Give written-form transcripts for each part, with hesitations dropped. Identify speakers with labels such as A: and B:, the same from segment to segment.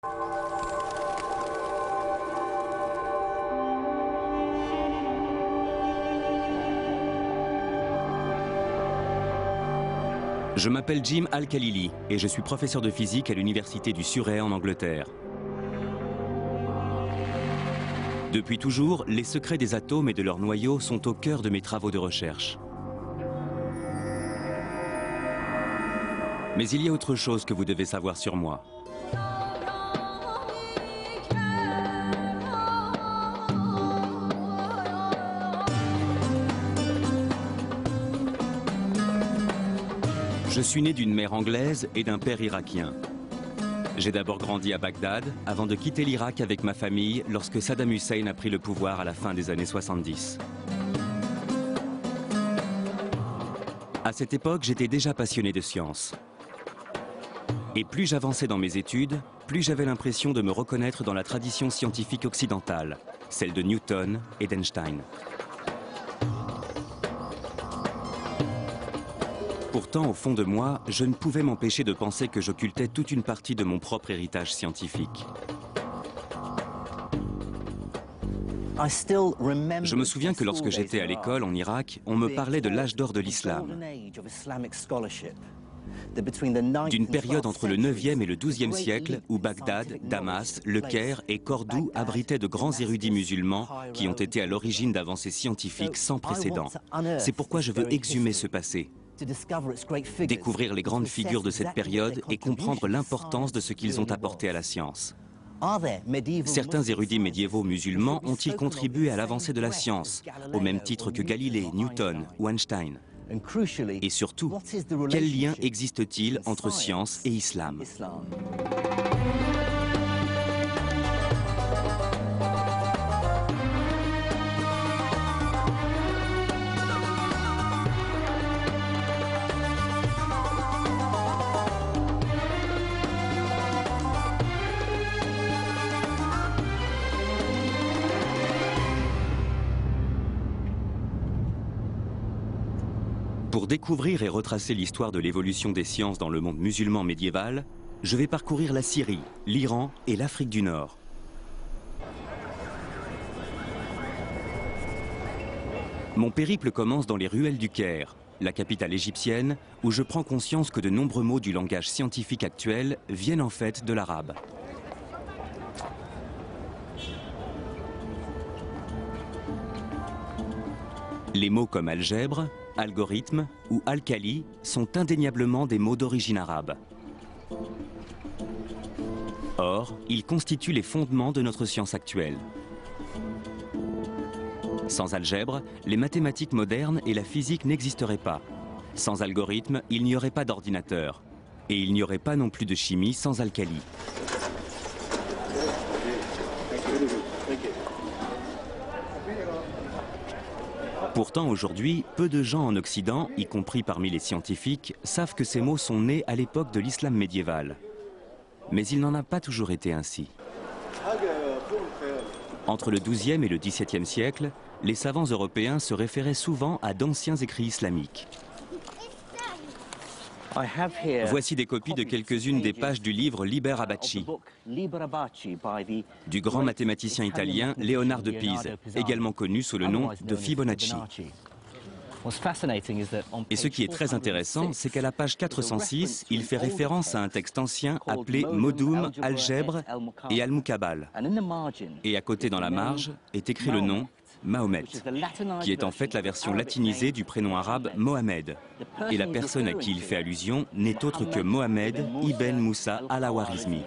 A: Je m'appelle Jim Al-Khalili et je suis professeur de physique à l'université du Surrey en Angleterre. Depuis toujours, les secrets des atomes et de leurs noyaux sont au cœur de mes travaux de recherche. Mais il y a autre chose que vous devez savoir sur moi. Je suis né d'une mère anglaise et d'un père irakien. J'ai d'abord grandi à Bagdad avant de quitter l'Irak avec ma famille lorsque Saddam Hussein a pris le pouvoir à la fin des années 70. À cette époque, j'étais déjà passionné de science. Et plus j'avançais dans mes études, plus j'avais l'impression de me reconnaître dans la tradition scientifique occidentale, celle de Newton et d'Einstein. Pourtant, au fond de moi, je ne pouvais m'empêcher de penser que j'occultais toute une partie de mon propre héritage scientifique. Je me souviens que lorsque j'étais à l'école en Irak, on me parlait de l'âge d'or de l'islam, d'une période entre le 9e et le 12e siècle où Bagdad, Damas, Le Caire et Cordoue abritaient de grands érudits musulmans qui ont été à l'origine d'avancées scientifiques sans précédent. C'est pourquoi je veux exhumer ce passé, découvrir les grandes figures de cette période et comprendre l'importance de ce qu'ils ont apporté à la science. Certains érudits médiévaux musulmans ont-ils contribué à l'avancée de la science, au même titre que Galilée, Newton ou Einstein? Et surtout, quel lien existe-t-il entre science et islam? Pour découvrir et retracer l'histoire de l'évolution des sciences dans le monde musulman médiéval, je vais parcourir la Syrie, l'Iran et l'Afrique du Nord. Mon périple commence dans les ruelles du Caire, la capitale égyptienne, où je prends conscience que de nombreux mots du langage scientifique actuel viennent en fait de l'arabe. Les mots comme algèbre, algorithme ou alcali sont indéniablement des mots d'origine arabe. Or, ils constituent les fondements de notre science actuelle. Sans algèbre, les mathématiques modernes et la physique n'existeraient pas. Sans algorithme, il n'y aurait pas d'ordinateur. Et il n'y aurait pas non plus de chimie sans alcali. Pourtant, aujourd'hui, peu de gens en Occident, y compris parmi les scientifiques, savent que ces mots sont nés à l'époque de l'islam médiéval. Mais il n'en a pas toujours été ainsi. Entre le XIIe et le XVIIe siècle, les savants européens se référaient souvent à d'anciens écrits islamiques. Voici des copies de quelques-unes des pages du livre Liber Abaci, du grand mathématicien italien Léonard de Pise, également connu sous le nom de Fibonacci. Et ce qui est très intéressant, c'est qu'à la page 406, il fait référence à un texte ancien appelé Modum, Algèbre et Al-Mukabal. Et à côté dans la marge est écrit le nom Mahomet, qui est en fait la version latinisée du prénom arabe Mohamed. Et la personne à qui il fait allusion n'est autre que Mohamed ibn Moussa al-Khwarizmi.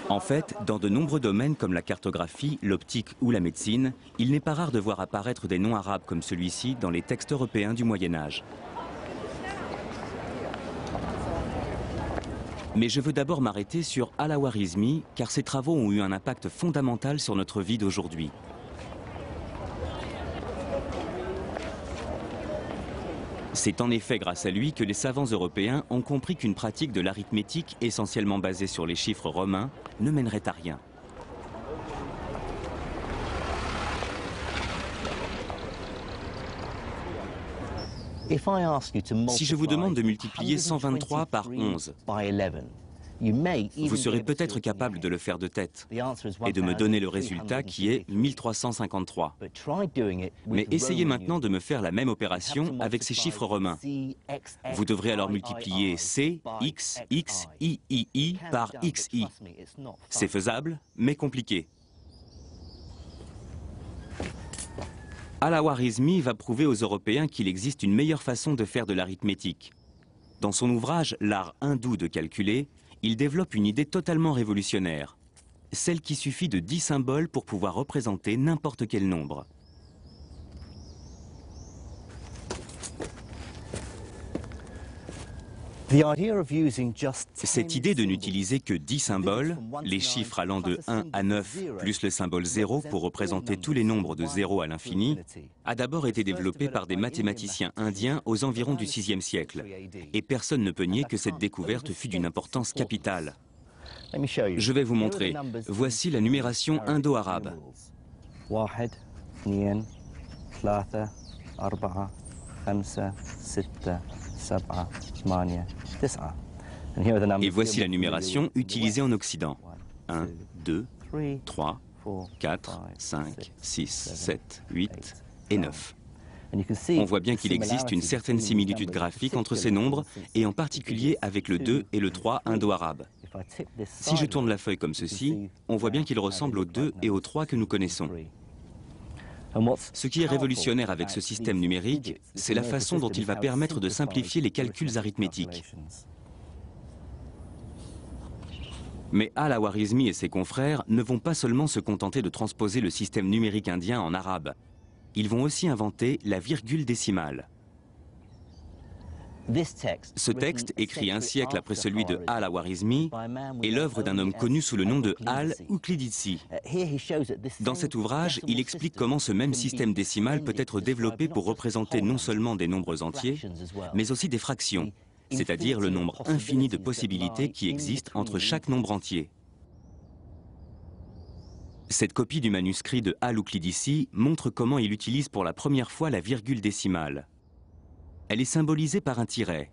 A: En fait, dans de nombreux domaines comme la cartographie, l'optique ou la médecine, il n'est pas rare de voir apparaître des noms arabes comme celui-ci dans les textes européens du Moyen-Âge. Mais je veux d'abord m'arrêter sur al-Khwarizmi, car ses travaux ont eu un impact fondamental sur notre vie d'aujourd'hui. C'est en effet grâce à lui que les savants européens ont compris qu'une pratique de l'arithmétique essentiellement basée sur les chiffres romains ne mènerait à rien. Si je vous demande de multiplier 123 par 11, vous serez peut-être capable de le faire de tête et de me donner le résultat qui est 1353. Mais essayez maintenant de me faire la même opération avec ces chiffres romains. Vous devrez alors multiplier C, X, X, I par XI. C'est faisable, mais compliqué. Al-Khwarizmi va prouver aux Européens qu'il existe une meilleure façon de faire de l'arithmétique. Dans son ouvrage « L'art hindou de calculer », il développe une idée totalement révolutionnaire, celle qui suffit de 10 symboles pour pouvoir représenter n'importe quel nombre. Cette idée de n'utiliser que 10 symboles, les chiffres allant de 1 à 9 plus le symbole 0 pour représenter tous les nombres de 0 à l'infini, a d'abord été développée par des mathématiciens indiens aux environs du VIe siècle. Et personne ne peut nier que cette découverte fut d'une importance capitale. Je vais vous montrer. Voici la numération indo-arabe. Et voici la numération utilisée en Occident. 1, 2, 3, 4, 5, 6, 7, 8 et 9. On voit bien qu'il existe une certaine similitude graphique entre ces nombres, et en particulier avec le 2 et le 3 indo-arabe. Si je tourne la feuille comme ceci, on voit bien qu'il ressemble au 2 et au 3 que nous connaissons. Ce qui est révolutionnaire avec ce système numérique, c'est la façon dont il va permettre de simplifier les calculs arithmétiques. Mais Al-Khwarizmi et ses confrères ne vont pas seulement se contenter de transposer le système numérique indien en arabe. Ils vont aussi inventer la virgule décimale. Ce texte, écrit un siècle après celui de Al-Khwarizmi, est l'œuvre d'un homme connu sous le nom de Al-Uqlidisi. Dans cet ouvrage, il explique comment ce même système décimal peut être développé pour représenter non seulement des nombres entiers, mais aussi des fractions, c'est-à-dire le nombre infini de possibilités qui existent entre chaque nombre entier. Cette copie du manuscrit de Al-Uqlidisi montre comment il utilise pour la première fois la virgule décimale. Elle est symbolisée par un tiret.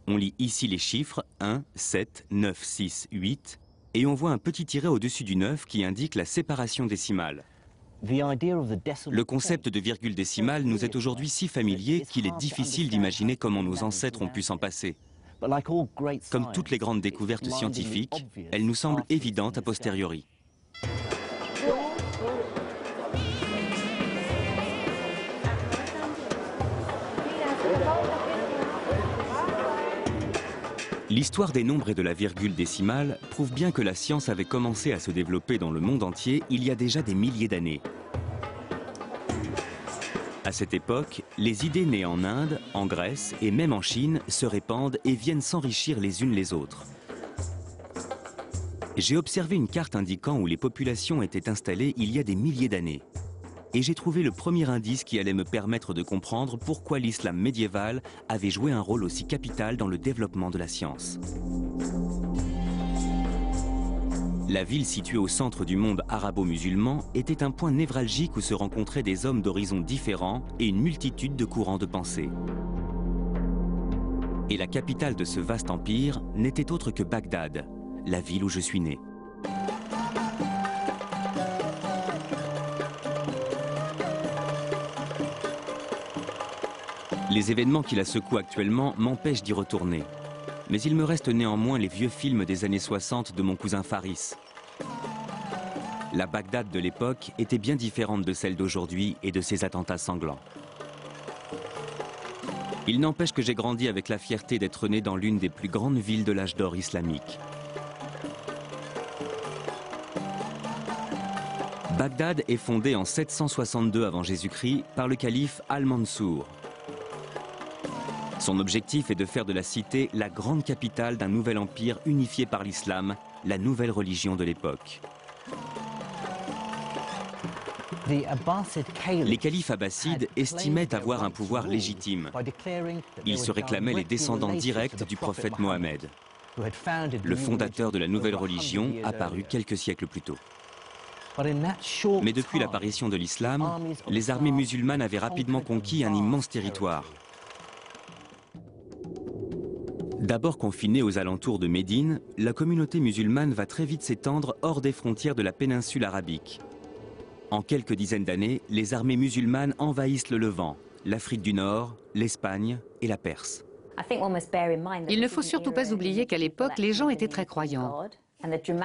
A: On lit ici les chiffres 1, 7, 9, 6, 8, et on voit un petit tiret au-dessus du 9 qui indique la séparation décimale. Le concept de virgule décimale nous est aujourd'hui si familier qu'il est difficile d'imaginer comment nos ancêtres ont pu s'en passer. Comme toutes les grandes découvertes scientifiques, elle nous semble évidente a posteriori. L'histoire des nombres et de la virgule décimale prouve bien que la science avait commencé à se développer dans le monde entier il y a déjà des milliers d'années. À cette époque, les idées nées en Inde, en Grèce et même en Chine se répandent et viennent s'enrichir les unes les autres. J'ai observé une carte indiquant où les populations étaient installées il y a des milliers d'années. Et j'ai trouvé le premier indice qui allait me permettre de comprendre pourquoi l'islam médiéval avait joué un rôle aussi capital dans le développement de la science. La ville située au centre du monde arabo-musulman était un point névralgique où se rencontraient des hommes d'horizons différents et une multitude de courants de pensée. Et la capitale de ce vaste empire n'était autre que Bagdad, la ville où je suis né. Les événements qui la secouent actuellement m'empêchent d'y retourner. Mais il me reste néanmoins les vieux films des années 60 de mon cousin Faris. La Bagdad de l'époque était bien différente de celle d'aujourd'hui et de ses attentats sanglants. Il n'empêche que j'ai grandi avec la fierté d'être né dans l'une des plus grandes villes de l'âge d'or islamique. Bagdad est fondée en 762 avant Jésus-Christ par le calife Al-Mansour. Son objectif est de faire de la cité la grande capitale d'un nouvel empire unifié par l'islam, la nouvelle religion de l'époque. Les califes abbassides estimaient avoir un pouvoir légitime. Ils se réclamaient les descendants directs du prophète Mohammed, le fondateur de la nouvelle religion apparue quelques siècles plus tôt. Mais depuis l'apparition de l'islam, les armées musulmanes avaient rapidement conquis un immense territoire. D'abord confinée aux alentours de Médine, la communauté musulmane va très vite s'étendre hors des frontières de la péninsule arabique. En quelques dizaines d'années, les armées musulmanes envahissent le Levant, l'Afrique du Nord, l'Espagne et la Perse.
B: Il ne faut surtout pas oublier qu'à l'époque, les gens étaient très croyants.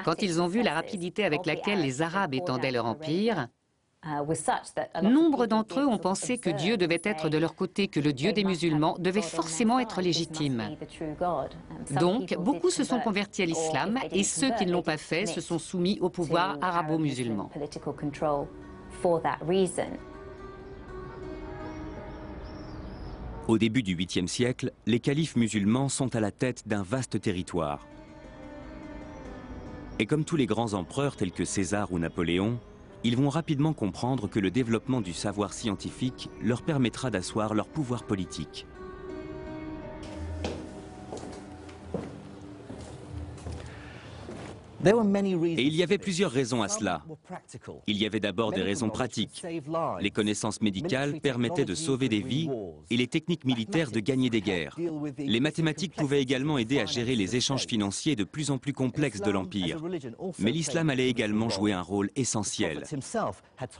B: Quand ils ont vu la rapidité avec laquelle les Arabes étendaient leur empire, nombre d'entre eux ont pensé que Dieu devait être de leur côté, que le Dieu des musulmans devait forcément être légitime. Donc, beaucoup se sont convertis à l'islam et ceux qui ne l'ont pas fait se sont soumis au pouvoir arabo-musulman.
A: Au début du 8e siècle, les califes musulmans sont à la tête d'un vaste territoire. Et comme tous les grands empereurs tels que César ou Napoléon, ils vont rapidement comprendre que le développement du savoir scientifique leur permettra d'asseoir leur pouvoir politique. Et il y avait plusieurs raisons à cela. Il y avait d'abord des raisons pratiques. Les connaissances médicales permettaient de sauver des vies et les techniques militaires de gagner des guerres. Les mathématiques pouvaient également aider à gérer les échanges financiers de plus en plus complexes de l'Empire. Mais l'islam allait également jouer un rôle essentiel.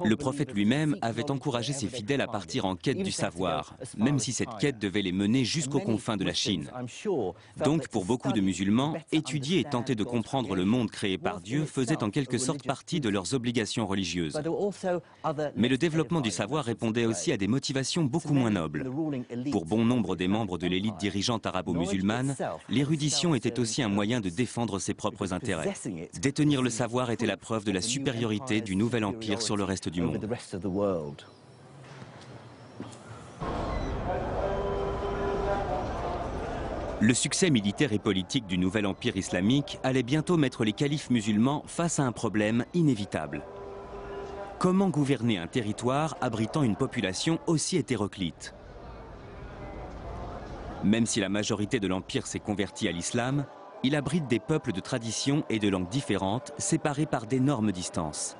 A: Le prophète lui-même avait encouragé ses fidèles à partir en quête du savoir, même si cette quête devait les mener jusqu'aux confins de la Chine. Donc, pour beaucoup de musulmans, étudier et tenter de comprendre le monde créé par Dieu faisait en quelque sorte partie de leurs obligations religieuses. Mais le développement du savoir répondait aussi à des motivations beaucoup moins nobles. Pour bon nombre des membres de l'élite dirigeante arabo-musulmane, l'érudition était aussi un moyen de défendre ses propres intérêts. Détenir le savoir était la preuve de la supériorité du nouvel empire sur le reste du monde. Le succès militaire et politique du nouvel empire islamique allait bientôt mettre les califes musulmans face à un problème inévitable. Comment gouverner un territoire abritant une population aussi hétéroclite? Même si la majorité de l'empire s'est convertie à l'islam, il abrite des peuples de traditions et de langues différentes, séparés par d'énormes distances.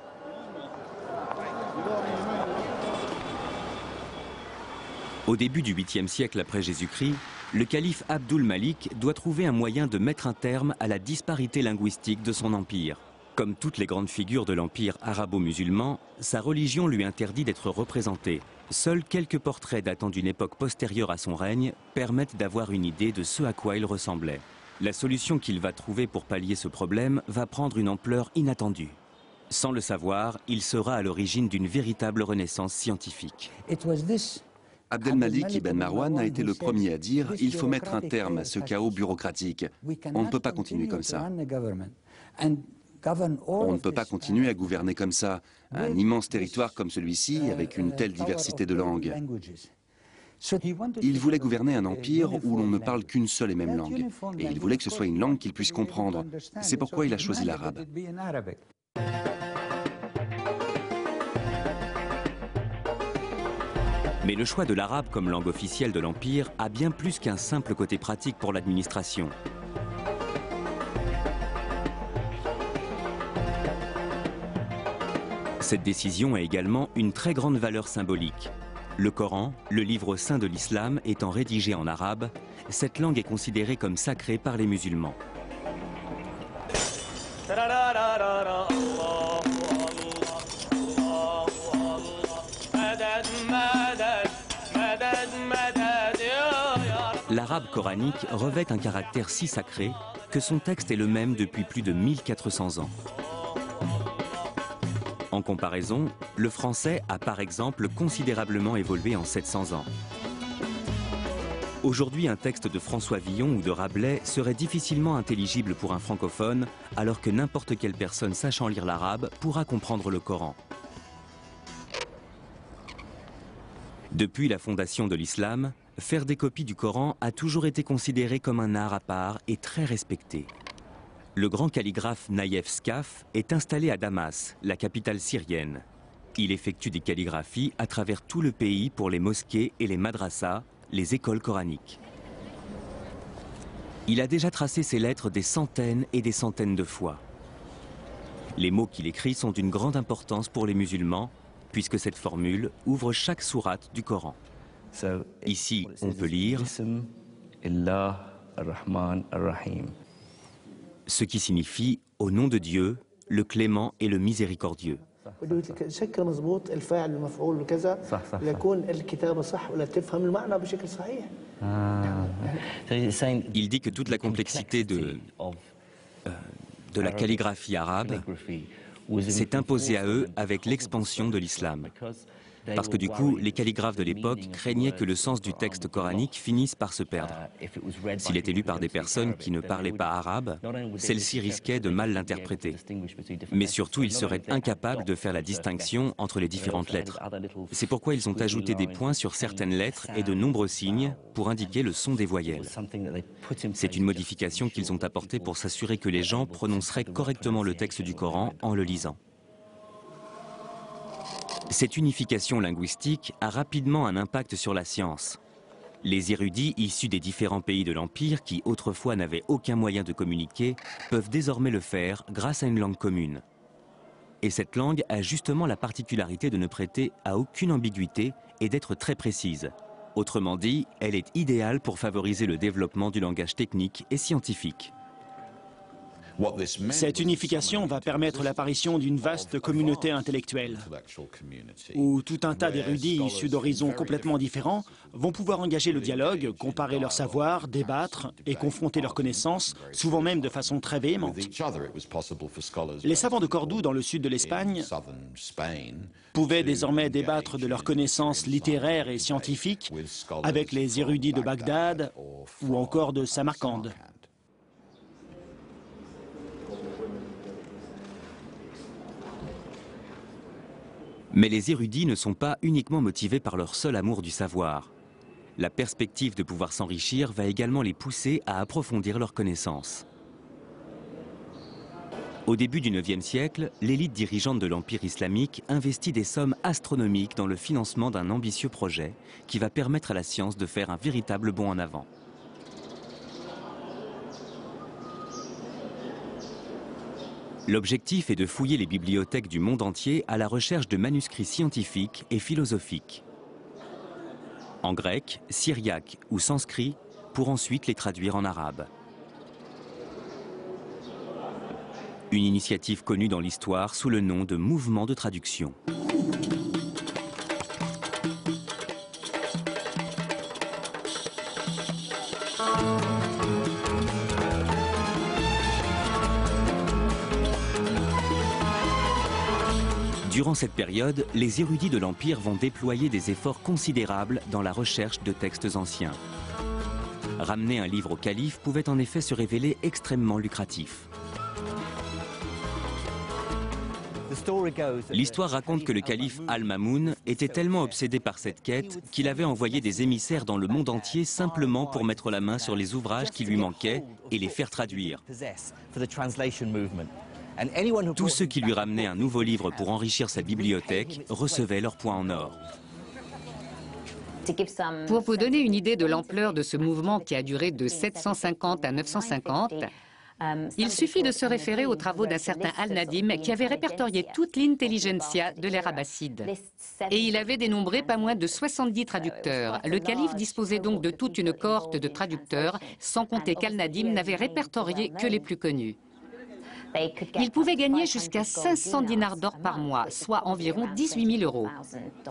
A: Au début du 8e siècle après Jésus-Christ, le calife Abdul Malik doit trouver un moyen de mettre un terme à la disparité linguistique de son empire. Comme toutes les grandes figures de l'empire arabo-musulman, sa religion lui interdit d'être représentée. Seuls quelques portraits datant d'une époque postérieure à son règne permettent d'avoir une idée de ce à quoi il ressemblait. La solution qu'il va trouver pour pallier ce problème va prendre une ampleur inattendue. Sans le savoir, il sera à l'origine d'une véritable renaissance scientifique.
C: Abdelmalik Ibn Marwan a été le premier à dire « il faut mettre un terme à ce chaos bureaucratique. On ne peut pas continuer comme ça. On ne peut pas continuer à gouverner comme ça, un immense territoire comme celui-ci, avec une telle diversité de langues. » Il voulait gouverner un empire où l'on ne parle qu'une seule et même langue. Et il voulait que ce soit une langue qu'il puisse comprendre. C'est pourquoi il a choisi l'arabe.
A: Mais le choix de l'arabe comme langue officielle de l'Empire a bien plus qu'un simple côté pratique pour l'administration. Cette décision a également une très grande valeur symbolique. Le Coran, le livre saint de l'islam, étant rédigé en arabe, cette langue est considérée comme sacrée par les musulmans. L'arabe coranique revêt un caractère si sacré que son texte est le même depuis plus de 1400 ans. En comparaison, le français a par exemple considérablement évolué en 700 ans. Aujourd'hui, un texte de François Villon ou de Rabelais serait difficilement intelligible pour un francophone, alors que n'importe quelle personne sachant lire l'arabe pourra comprendre le Coran. Depuis la fondation de l'islam, faire des copies du Coran a toujours été considéré comme un art à part et très respecté. Le grand calligraphe Naïef Skaf est installé à Damas, la capitale syrienne. Il effectue des calligraphies à travers tout le pays pour les mosquées et les madrassas, les écoles coraniques. Il a déjà tracé ses lettres des centaines et des centaines de fois. Les mots qu'il écrit sont d'une grande importance pour les musulmans, puisque cette formule ouvre chaque sourate du Coran. Ici, on peut lire Ce qui signifie « au nom de Dieu, le clément et le miséricordieux ». Il dit que toute la complexité de la calligraphie arabe s'est imposée à eux avec l'expansion de l'islam. Parce que du coup, les calligraphes de l'époque craignaient que le sens du texte coranique finisse par se perdre. S'il était lu par des personnes qui ne parlaient pas arabe, celles-ci risquaient de mal l'interpréter. Mais surtout, ils seraient incapables de faire la distinction entre les différentes lettres. C'est pourquoi ils ont ajouté des points sur certaines lettres et de nombreux signes pour indiquer le son des voyelles. C'est une modification qu'ils ont apportée pour s'assurer que les gens prononceraient correctement le texte du Coran en le lisant. Cette unification linguistique a rapidement un impact sur la science. Les érudits issus des différents pays de l'Empire, qui autrefois n'avaient aucun moyen de communiquer, peuvent désormais le faire grâce à une langue commune. Et cette langue a justement la particularité de ne prêter à aucune ambiguïté et d'être très précise. Autrement dit, elle est idéale pour favoriser le développement du langage technique et scientifique.
D: Cette unification va permettre l'apparition d'une vaste communauté intellectuelle, où tout un tas d'érudits issus d'horizons complètement différents vont pouvoir engager le dialogue, comparer leurs savoirs, débattre et confronter leurs connaissances, souvent même de façon très véhémente. Les savants de Cordoue, dans le sud de l'Espagne, pouvaient désormais débattre de leurs connaissances littéraires et scientifiques avec les érudits de Bagdad ou encore de Samarcande.
A: Mais les érudits ne sont pas uniquement motivés par leur seul amour du savoir. La perspective de pouvoir s'enrichir va également les pousser à approfondir leurs connaissances. Au début du IXe siècle, l'élite dirigeante de l'Empire islamique investit des sommes astronomiques dans le financement d'un ambitieux projet qui va permettre à la science de faire un véritable bond en avant. L'objectif est de fouiller les bibliothèques du monde entier à la recherche de manuscrits scientifiques et philosophiques, en grec, syriaque ou sanskrit, pour ensuite les traduire en arabe. Une initiative connue dans l'histoire sous le nom de mouvement de traduction. Durant cette période, les érudits de l'Empire vont déployer des efforts considérables dans la recherche de textes anciens. Ramener un livre au calife pouvait en effet se révéler extrêmement lucratif. L'histoire raconte que le calife Al-Mamoun était tellement obsédé par cette quête qu'il avait envoyé des émissaires dans le monde entier simplement pour mettre la main sur les ouvrages qui lui manquaient et les faire traduire. Tous ceux qui lui ramenaient un nouveau livre pour enrichir sa bibliothèque recevaient leur point en or.
B: Pour vous donner une idée de l'ampleur de ce mouvement qui a duré de 750 à 950, il suffit de se référer aux travaux d'un certain Al-Nadim qui avait répertorié toute l'intelligentsia de l'ère abbasside. Et il avait dénombré pas moins de 70 traducteurs. Le calife disposait donc de toute une cohorte de traducteurs, sans compter qu'Al-Nadim n'avait répertorié que les plus connus. Il pouvait gagner jusqu'à 500 dinars d'or par mois, soit environ 18 000 €,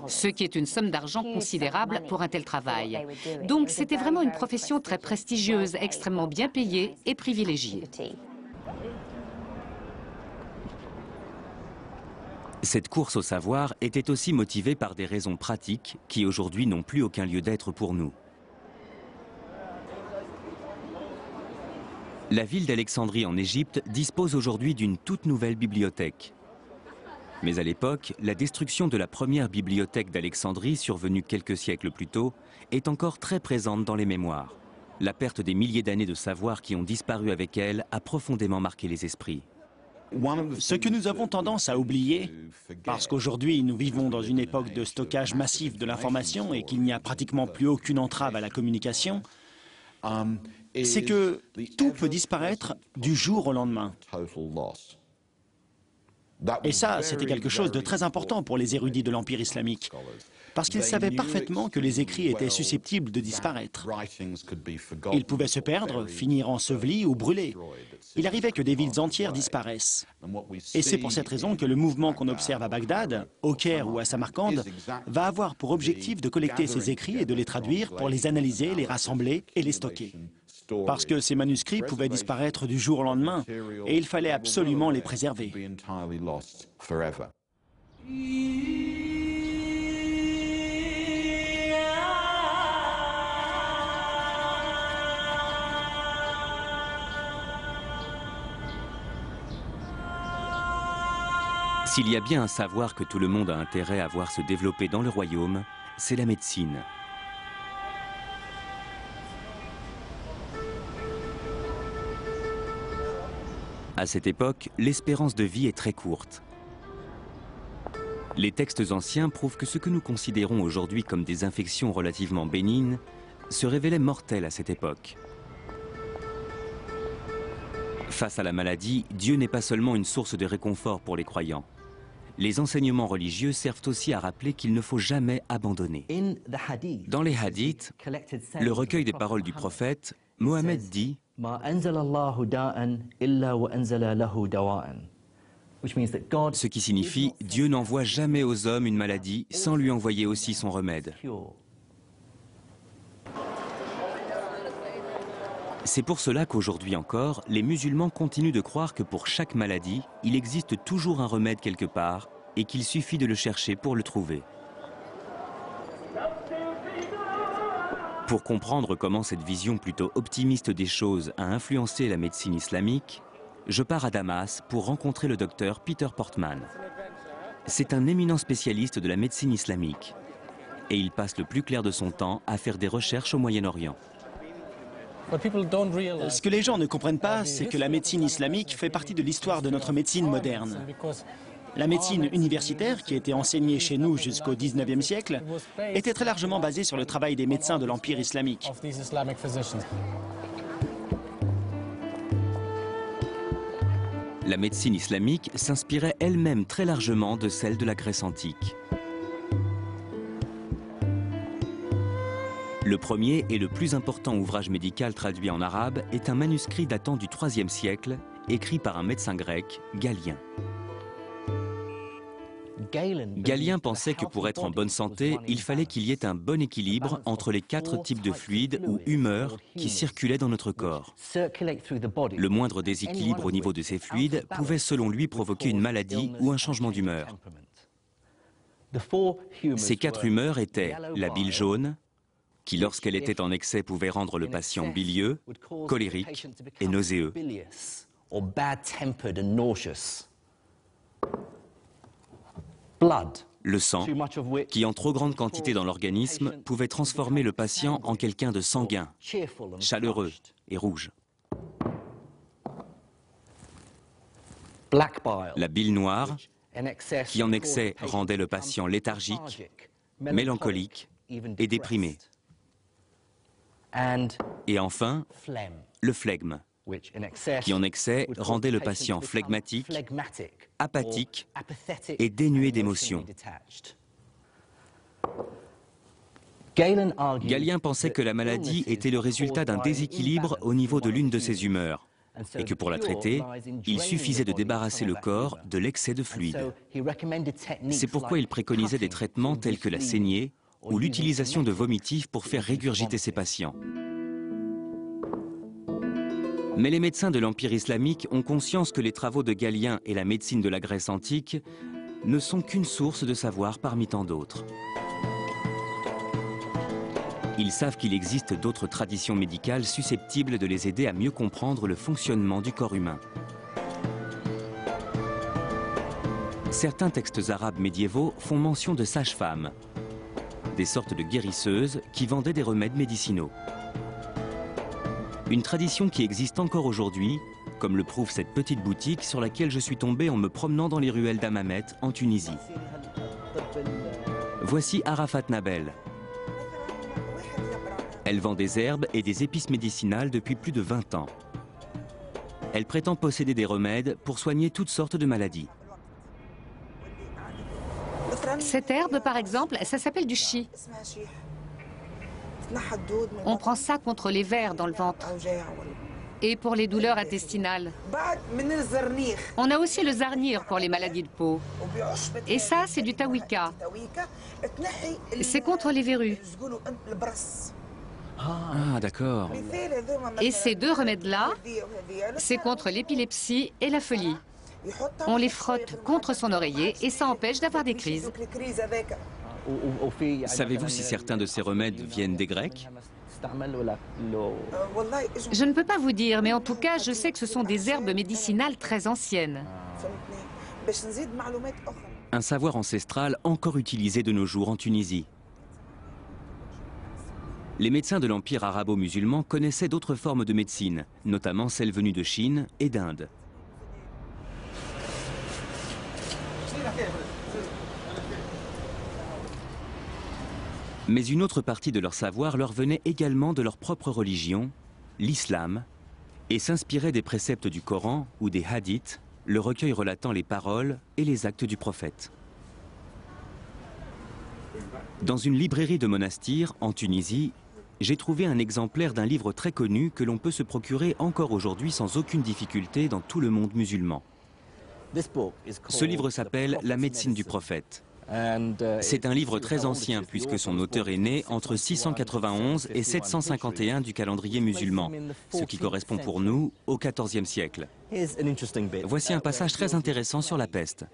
B: ce qui est une somme d'argent considérable pour un tel travail. Donc c'était vraiment une profession très prestigieuse, extrêmement bien payée et privilégiée.
A: Cette course au savoir était aussi motivée par des raisons pratiques qui aujourd'hui n'ont plus aucun lieu d'être pour nous. La ville d'Alexandrie en Égypte dispose aujourd'hui d'une toute nouvelle bibliothèque. Mais à l'époque, la destruction de la première bibliothèque d'Alexandrie, survenue quelques siècles plus tôt, est encore très présente dans les mémoires. La perte des milliers d'années de savoir qui ont disparu avec elle a profondément marqué les esprits.
D: Ce que nous avons tendance à oublier, parce qu'aujourd'hui nous vivons dans une époque de stockage massif de l'information et qu'il n'y a pratiquement plus aucune entrave à la communication, c'est que tout peut disparaître du jour au lendemain. Et ça, c'était quelque chose de très important pour les érudits de l'Empire islamique, parce qu'ils savaient parfaitement que les écrits étaient susceptibles de disparaître. Ils pouvaient se perdre, finir ensevelis ou brûlés. Il arrivait que des villes entières disparaissent. Et c'est pour cette raison que le mouvement qu'on observe à Bagdad, au Caire ou à Samarcande va avoir pour objectif de collecter ces écrits et de les traduire pour les analyser, les rassembler et les stocker. Parce que ces manuscrits pouvaient disparaître du jour au lendemain, et il fallait absolument les préserver.
A: S'il y a bien un savoir que tout le monde a intérêt à voir se développer dans le royaume, c'est la médecine. À cette époque, l'espérance de vie est très courte. Les textes anciens prouvent que ce que nous considérons aujourd'hui comme des infections relativement bénignes se révélaient mortelles à cette époque. Face à la maladie, Dieu n'est pas seulement une source de réconfort pour les croyants. Les enseignements religieux servent aussi à rappeler qu'il ne faut jamais abandonner. Dans les hadiths, le recueil des paroles du prophète, Mohammed dit « Ce qui signifie « Dieu n'envoie jamais aux hommes une maladie sans lui envoyer aussi son remède ». C'est pour cela qu'aujourd'hui encore, les musulmans continuent de croire que pour chaque maladie, il existe toujours un remède quelque part et qu'il suffit de le chercher pour le trouver. Pour comprendre comment cette vision plutôt optimiste des choses a influencé la médecine islamique, je pars à Damas pour rencontrer le docteur Peter Portman. C'est un éminent spécialiste de la médecine islamique et il passe le plus clair de son temps à faire des recherches au Moyen-Orient.
D: Ce que les gens ne comprennent pas, c'est que la médecine islamique fait partie de l'histoire de notre médecine moderne. La médecine universitaire, qui était enseignée chez nous jusqu'au XIXe siècle, était très largement basée sur le travail des médecins de l'Empire islamique.
A: La médecine islamique s'inspirait elle-même très largement de celle de la Grèce antique. Le premier et le plus important ouvrage médical traduit en arabe est un manuscrit datant du IIIe siècle, écrit par un médecin grec, Galien. Galien pensait que pour être en bonne santé, il fallait qu'il y ait un bon équilibre entre les 4 types de fluides ou humeurs qui circulaient dans notre corps. Le moindre déséquilibre au niveau de ces fluides pouvait selon lui provoquer une maladie ou un changement d'humeur. Ces 4 humeurs étaient la bile jaune, qui lorsqu'elle était en excès pouvait rendre le patient bilieux, colérique et nauséeux. Le sang, qui en trop grande quantité dans l'organisme pouvait transformer le patient en quelqu'un de sanguin, chaleureux et rouge. La bile noire, qui en excès rendait le patient léthargique, mélancolique et déprimé. Et enfin, le flegme, qui en excès rendait le patient flegmatique, apathique et dénué d'émotions. Galien pensait que la maladie était le résultat d'un déséquilibre au niveau de l'une de ses humeurs et que pour la traiter, il suffisait de débarrasser le corps de l'excès de fluide. C'est pourquoi il préconisait des traitements tels que la saignée ou l'utilisation de vomitifs pour faire régurgiter ses patients. Mais les médecins de l'Empire islamique ont conscience que les travaux de Galien et la médecine de la Grèce antique ne sont qu'une source de savoir parmi tant d'autres. Ils savent qu'il existe d'autres traditions médicales susceptibles de les aider à mieux comprendre le fonctionnement du corps humain. Certains textes arabes médiévaux font mention de sages-femmes, des sortes de guérisseuses qui vendaient des remèdes médicinaux. Une tradition qui existe encore aujourd'hui, comme le prouve cette petite boutique sur laquelle je suis tombé en me promenant dans les ruelles d'Hammamet en Tunisie. Voici Arafat Nabel. Elle vend des herbes et des épices médicinales depuis plus de 20 ans. Elle prétend posséder des remèdes pour soigner toutes sortes de maladies.
B: Cette herbe, par exemple, ça s'appelle du chi. On prend ça contre les vers dans le ventre et pour les douleurs intestinales. On a aussi le zarnir pour les maladies de peau. Et ça, c'est du tawika. C'est contre les verrues.
A: Ah, d'accord.
B: Et ces deux remèdes-là, c'est contre l'épilepsie et la folie. On les frotte contre son oreiller et ça empêche d'avoir des crises.
A: Savez-vous si certains de ces remèdes viennent des Grecs?
B: Je ne peux pas vous dire, mais en tout cas, je sais que ce sont des herbes médicinales très anciennes.
A: Un savoir ancestral encore utilisé de nos jours en Tunisie. Les médecins de l'Empire arabo-musulman connaissaient d'autres formes de médecine, notamment celles venues de Chine et d'Inde. Mais une autre partie de leur savoir leur venait également de leur propre religion, l'islam, et s'inspirait des préceptes du Coran ou des hadiths, le recueil relatant les paroles et les actes du prophète. Dans une librairie de monastir, en Tunisie, j'ai trouvé un exemplaire d'un livre très connu que l'on peut se procurer encore aujourd'hui sans aucune difficulté dans tout le monde musulman. Ce livre s'appelle « La médecine du prophète ». C'est un livre très ancien puisque son auteur est né entre 691 et 751 du calendrier musulman, ce qui correspond pour nous au XIVe siècle. Voici un passage très intéressant sur la peste.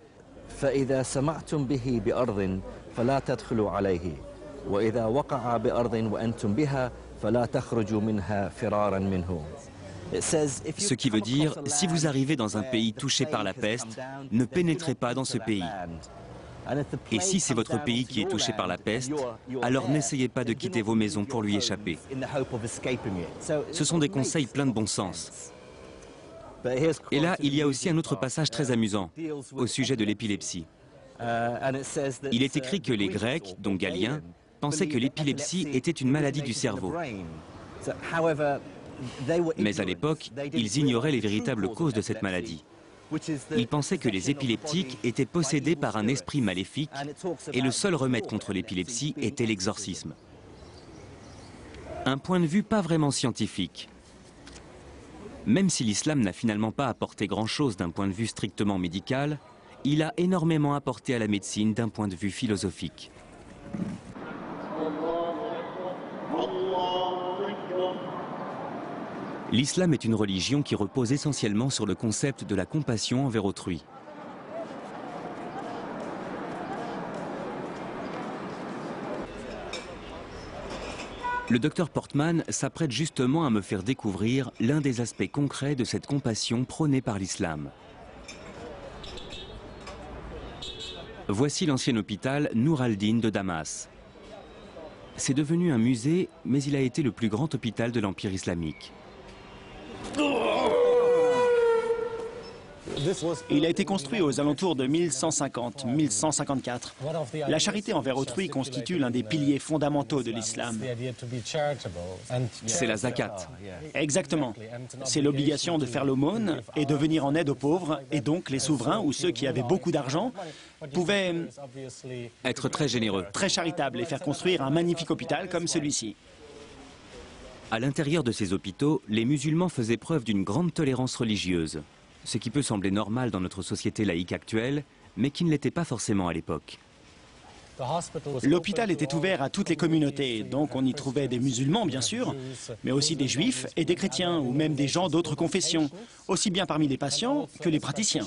A: Ce qui veut dire, si vous arrivez dans un pays touché par la peste, ne pénétrez pas dans ce pays. Et si c'est votre pays qui est touché par la peste, alors n'essayez pas de quitter vos maisons pour lui échapper. Ce sont des conseils pleins de bon sens. Et là, il y a aussi un autre passage très amusant, au sujet de l'épilepsie. Il est écrit que les Grecs, dont Galien, pensaient que l'épilepsie était une maladie du cerveau. Mais à l'époque, ils ignoraient les véritables causes de cette maladie. Ils pensaient que les épileptiques étaient possédés par un esprit maléfique et le seul remède contre l'épilepsie était l'exorcisme. Un point de vue pas vraiment scientifique. Même si l'islam n'a finalement pas apporté grand-chose d'un point de vue strictement médical, il a énormément apporté à la médecine d'un point de vue philosophique. L'islam est une religion qui repose essentiellement sur le concept de la compassion envers autrui. Le docteur Portman s'apprête justement à me faire découvrir l'un des aspects concrets de cette compassion prônée par l'islam. Voici l'ancien hôpital Nour al-Din de Damas. C'est devenu un musée, mais il a été le plus grand hôpital de l'Empire islamique.
D: Il a été construit aux alentours de 1150-1154. La charité envers autrui constitue l'un des piliers fondamentaux de l'islam.
A: C'est la zakat.
D: Exactement. C'est l'obligation de faire l'aumône et de venir en aide aux pauvres, et donc les souverains ou ceux qui avaient beaucoup d'argent pouvaient
A: être très généreux,
D: très charitables et faire construire un magnifique hôpital comme celui-ci.
A: À l'intérieur de ces hôpitaux, les musulmans faisaient preuve d'une grande tolérance religieuse, ce qui peut sembler normal dans notre société laïque actuelle, mais qui ne l'était pas forcément à l'époque.
D: L'hôpital était ouvert à toutes les communautés, donc on y trouvait des musulmans bien sûr, mais aussi des juifs et des chrétiens, ou même des gens d'autres confessions, aussi bien parmi les patients que les praticiens.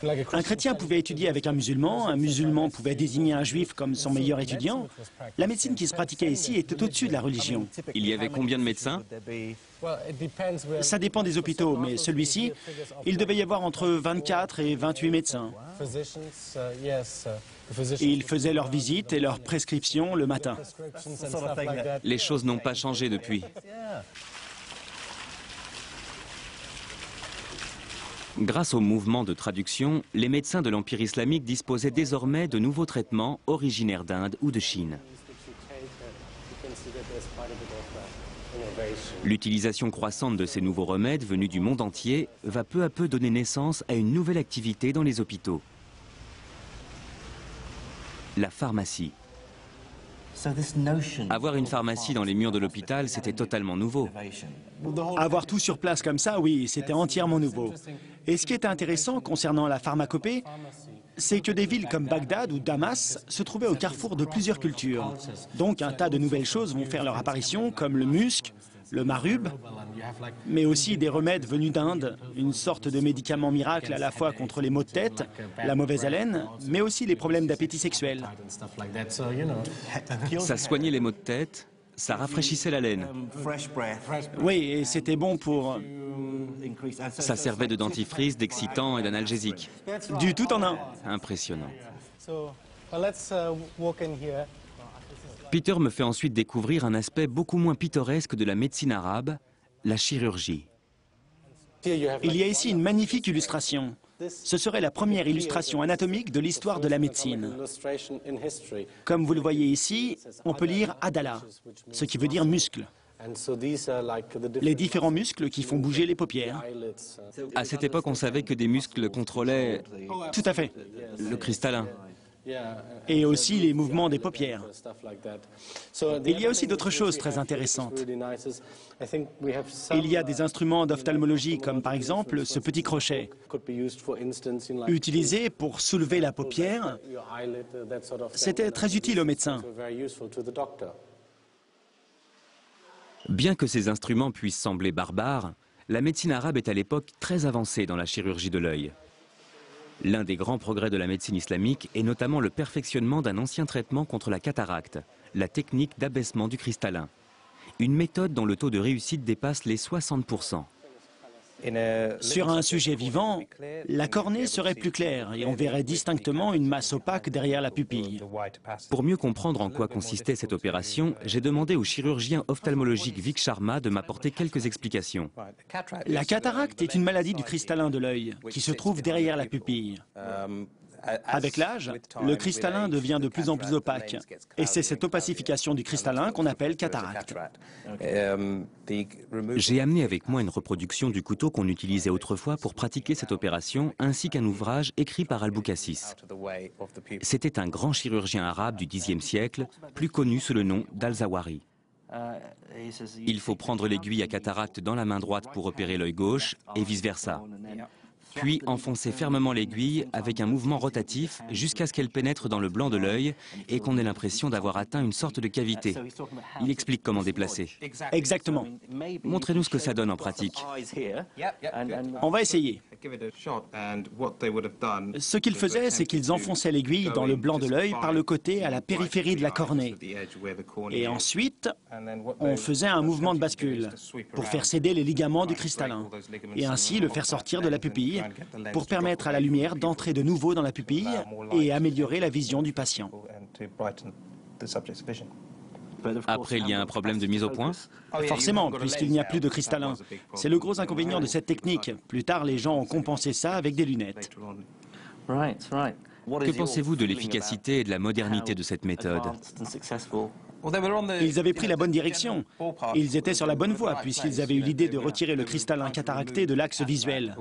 D: Un chrétien pouvait étudier avec un musulman pouvait désigner un juif comme son meilleur étudiant. La médecine qui se pratiquait ici était au-dessus de la religion.
A: Il y avait combien de médecins ?
D: Ça dépend des hôpitaux, mais celui-ci, il devait y avoir entre 24 et 28 médecins. Ils faisaient leurs visites et leurs prescriptions le matin.
A: Les choses n'ont pas changé depuis. Grâce au mouvement de traduction, les médecins de l'Empire islamique disposaient désormais de nouveaux traitements originaires d'Inde ou de Chine. L'utilisation croissante de ces nouveaux remèdes venus du monde entier va peu à peu donner naissance à une nouvelle activité dans les hôpitaux. la pharmacie. Avoir une pharmacie dans les murs de l'hôpital, c'était totalement nouveau.
D: Avoir tout sur place comme ça, oui, c'était entièrement nouveau. Et ce qui était intéressant concernant la pharmacopée, c'est que des villes comme Bagdad ou Damas se trouvaient au carrefour de plusieurs cultures. Donc un tas de nouvelles choses vont faire leur apparition, comme le musc, le marub, mais aussi des remèdes venus d'Inde, une sorte de médicament miracle à la fois contre les maux de tête, la mauvaise haleine, mais aussi les problèmes d'appétit sexuel.
A: Ça soignait les maux de tête, ça rafraîchissait la laine.
D: Oui, et c'était bon pour...
A: Ça servait de dentifrice, d'excitant et d'analgésique.
D: Du tout en un.
A: Impressionnant. Peter me fait ensuite découvrir un aspect beaucoup moins pittoresque de la médecine arabe, la chirurgie.
D: Il y a ici une magnifique illustration. Ce serait la première illustration anatomique de l'histoire de la médecine. Comme vous le voyez ici, on peut lire Adala, ce qui veut dire muscle. Les différents muscles qui font bouger les paupières.
A: À cette époque, on savait que des muscles contrôlaient
D: Tout à fait.
A: le cristallin.
D: Et aussi les mouvements des paupières. Il y a aussi d'autres choses très intéressantes. Il y a des instruments d'ophtalmologie, comme par exemple ce petit crochet, utilisé pour soulever la paupière. C'était très utile aux médecins.
A: Bien que ces instruments puissent sembler barbares, la médecine arabe est à l'époque très avancée dans la chirurgie de l'œil. L'un des grands progrès de la médecine islamique est notamment le perfectionnement d'un ancien traitement contre la cataracte, la technique d'abaissement du cristallin. Une méthode dont le taux de réussite dépasse les 60%.
D: Sur un sujet vivant, la cornée serait plus claire et on verrait distinctement une masse opaque derrière la pupille.
A: Pour mieux comprendre en quoi consistait cette opération, j'ai demandé au chirurgien ophtalmologique Vic Sharma de m'apporter quelques explications.
D: La cataracte est une maladie du cristallin de l'œil qui se trouve derrière la pupille. Avec l'âge, le cristallin devient de plus en plus opaque. Et c'est cette opacification du cristallin qu'on appelle cataracte.
A: J'ai amené avec moi une reproduction du couteau qu'on utilisait autrefois pour pratiquer cette opération, ainsi qu'un ouvrage écrit par Al-Boucassis. C'était un grand chirurgien arabe du Xe siècle, plus connu sous le nom d'Al-Zawahiri. Il faut prendre l'aiguille à cataracte dans la main droite pour opérer l'œil gauche et vice-versa. Puis enfoncer fermement l'aiguille avec un mouvement rotatif jusqu'à ce qu'elle pénètre dans le blanc de l'œil et qu'on ait l'impression d'avoir atteint une sorte de cavité. Il explique comment déplacer.
D: Exactement.
A: Montrez-nous ce que ça donne en pratique.
D: On va essayer. Ce qu'ils faisaient, c'est qu'ils enfonçaient l'aiguille dans le blanc de l'œil par le côté à la périphérie de la cornée. Et ensuite, on faisait un mouvement de bascule pour faire céder les ligaments du cristallin et ainsi le faire sortir de la pupille pour permettre à la lumière d'entrer de nouveau dans la pupille et améliorer la vision du patient.
A: Après, il y a un problème de mise au point?
D: Forcément, puisqu'il n'y a plus de cristallin. C'est le gros inconvénient de cette technique. Plus tard, les gens ont compensé ça avec des lunettes.
A: Que pensez-vous de l'efficacité et de la modernité de cette méthode?
D: Ils avaient pris la bonne direction. Ils étaient sur la bonne voie puisqu'ils avaient eu l'idée de retirer le cristallin cataracté de l'axe visuel.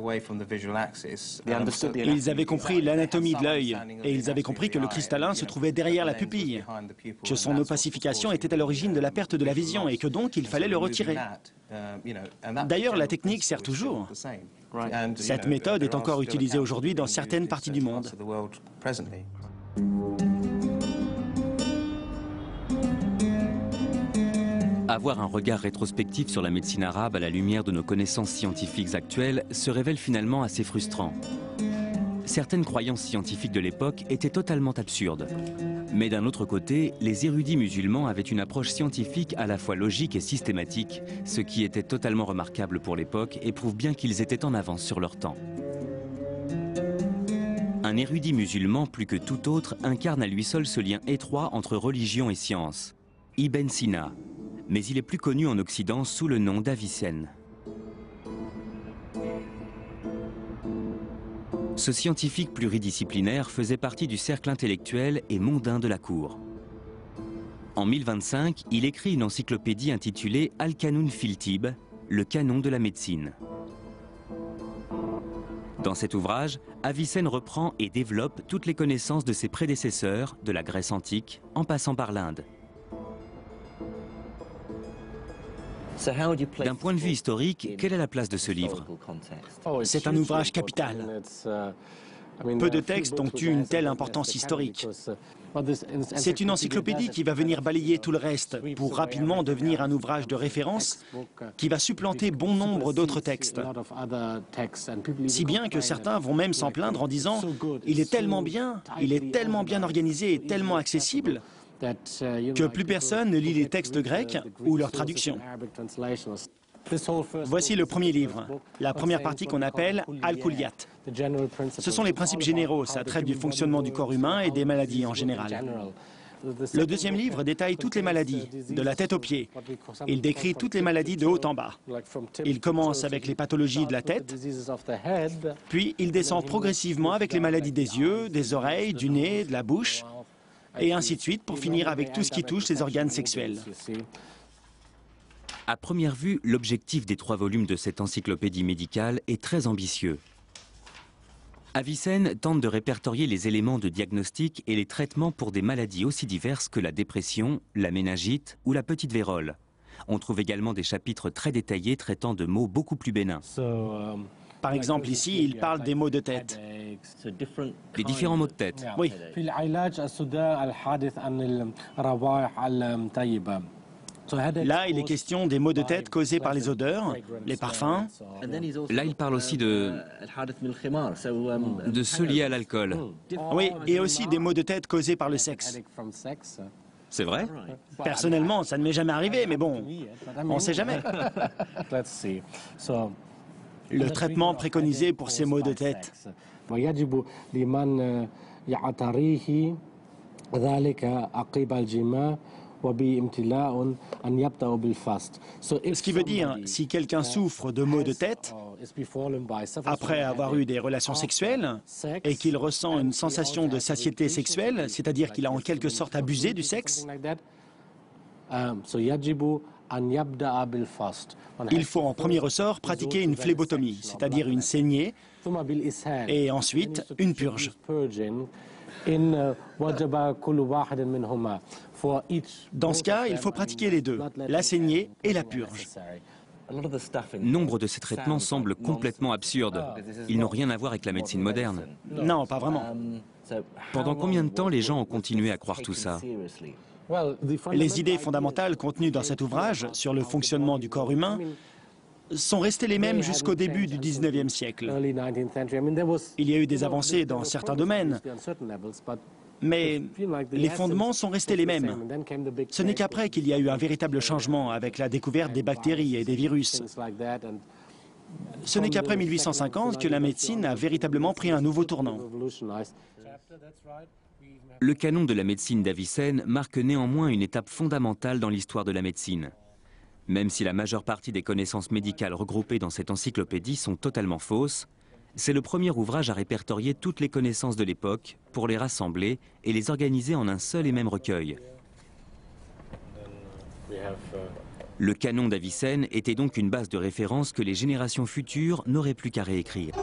D: Ils avaient compris l'anatomie de l'œil et ils avaient compris que le cristallin se trouvait derrière la pupille, que son opacification était à l'origine de la perte de la vision et que donc il fallait le retirer. D'ailleurs, la technique sert toujours. Cette méthode est encore utilisée aujourd'hui dans certaines parties du monde.
A: Avoir un regard rétrospectif sur la médecine arabe à la lumière de nos connaissances scientifiques actuelles se révèle finalement assez frustrant. Certaines croyances scientifiques de l'époque étaient totalement absurdes. Mais d'un autre côté, les érudits musulmans avaient une approche scientifique à la fois logique et systématique, ce qui était totalement remarquable pour l'époque et prouve bien qu'ils étaient en avance sur leur temps. Un érudit musulman, plus que tout autre, incarne à lui seul ce lien étroit entre religion et science. Ibn Sina. Mais il est plus connu en Occident sous le nom d'Avicenne. Ce scientifique pluridisciplinaire faisait partie du cercle intellectuel et mondain de la cour. En 1025, il écrit une encyclopédie intitulée Al-Qanun fil Tibb, le canon de la médecine. Dans cet ouvrage, Avicenne reprend et développe toutes les connaissances de ses prédécesseurs, de la Grèce antique, en passant par l'Inde. D'un point de vue historique, quelle est la place de ce livre?
D: C'est un ouvrage capital. Peu de textes ont eu une telle importance historique. C'est une encyclopédie qui va venir balayer tout le reste pour rapidement devenir un ouvrage de référence qui va supplanter bon nombre d'autres textes. Si bien que certains vont même s'en plaindre en disant « il est tellement bien organisé et tellement accessible » que plus personne ne lit les textes grecs ou leurs traductions. Voici le premier livre, la première partie qu'on appelle Al-Kulliyat. Ce sont les principes généraux, ça traite du fonctionnement du corps humain et des maladies en général. Le deuxième livre détaille toutes les maladies, de la tête aux pieds. Il décrit toutes les maladies de haut en bas. Il commence avec les pathologies de la tête, puis il descend progressivement avec les maladies des yeux, des oreilles, du nez, de la bouche, et ainsi de suite pour finir avec tout ce qui touche les organes sexuels.
A: À première vue, l'objectif des 3 volumes de cette encyclopédie médicale est très ambitieux. Avicenne tente de répertorier les éléments de diagnostic et les traitements pour des maladies aussi diverses que la dépression, la méningite ou la petite vérole. On trouve également des chapitres très détaillés traitant de maux beaucoup plus bénins.
D: Par exemple, ici, il parle des maux de tête.
A: Les différents maux de tête.
D: Oui. Là, il est question des maux de tête causés par les odeurs, les parfums.
A: Là, il parle aussi de ceux liés à l'alcool.
D: Oui, et aussi des maux de tête causés par le sexe.
A: C'est vrai?
D: Personnellement, ça ne m'est jamais arrivé, mais bon, on ne sait jamais. Le traitement préconisé pour ces maux de tête. Ce qui veut dire, si quelqu'un souffre de maux de tête, après avoir eu des relations sexuelles, et qu'il ressent une sensation de satiété sexuelle, c'est-à-dire qu'il a en quelque sorte abusé du sexe, il faut en premier ressort pratiquer une phlébotomie, c'est-à-dire une saignée, et ensuite une purge. Dans ce cas, il faut pratiquer les deux, la saignée et la purge.
A: Nombre de ces traitements semblent complètement absurdes. Ils n'ont rien à voir avec la médecine moderne.
D: Non, pas vraiment.
A: Pendant combien de temps les gens ont continué à croire tout ça?
D: Les idées fondamentales contenues dans cet ouvrage sur le fonctionnement du corps humain sont restées les mêmes jusqu'au début du 19e siècle. Il y a eu des avancées dans certains domaines, mais les fondements sont restés les mêmes. Ce n'est qu'après qu'il y a eu un véritable changement avec la découverte des bactéries et des virus. Ce n'est qu'après 1850 que la médecine a véritablement pris un nouveau tournant.
A: Le canon de la médecine d'Avicenne marque néanmoins une étape fondamentale dans l'histoire de la médecine. Même si la majeure partie des connaissances médicales regroupées dans cette encyclopédie sont totalement fausses, c'est le premier ouvrage à répertorier toutes les connaissances de l'époque pour les rassembler et les organiser en un seul et même recueil. Le canon d'Avicenne était donc une base de référence que les générations futures n'auraient plus qu'à réécrire.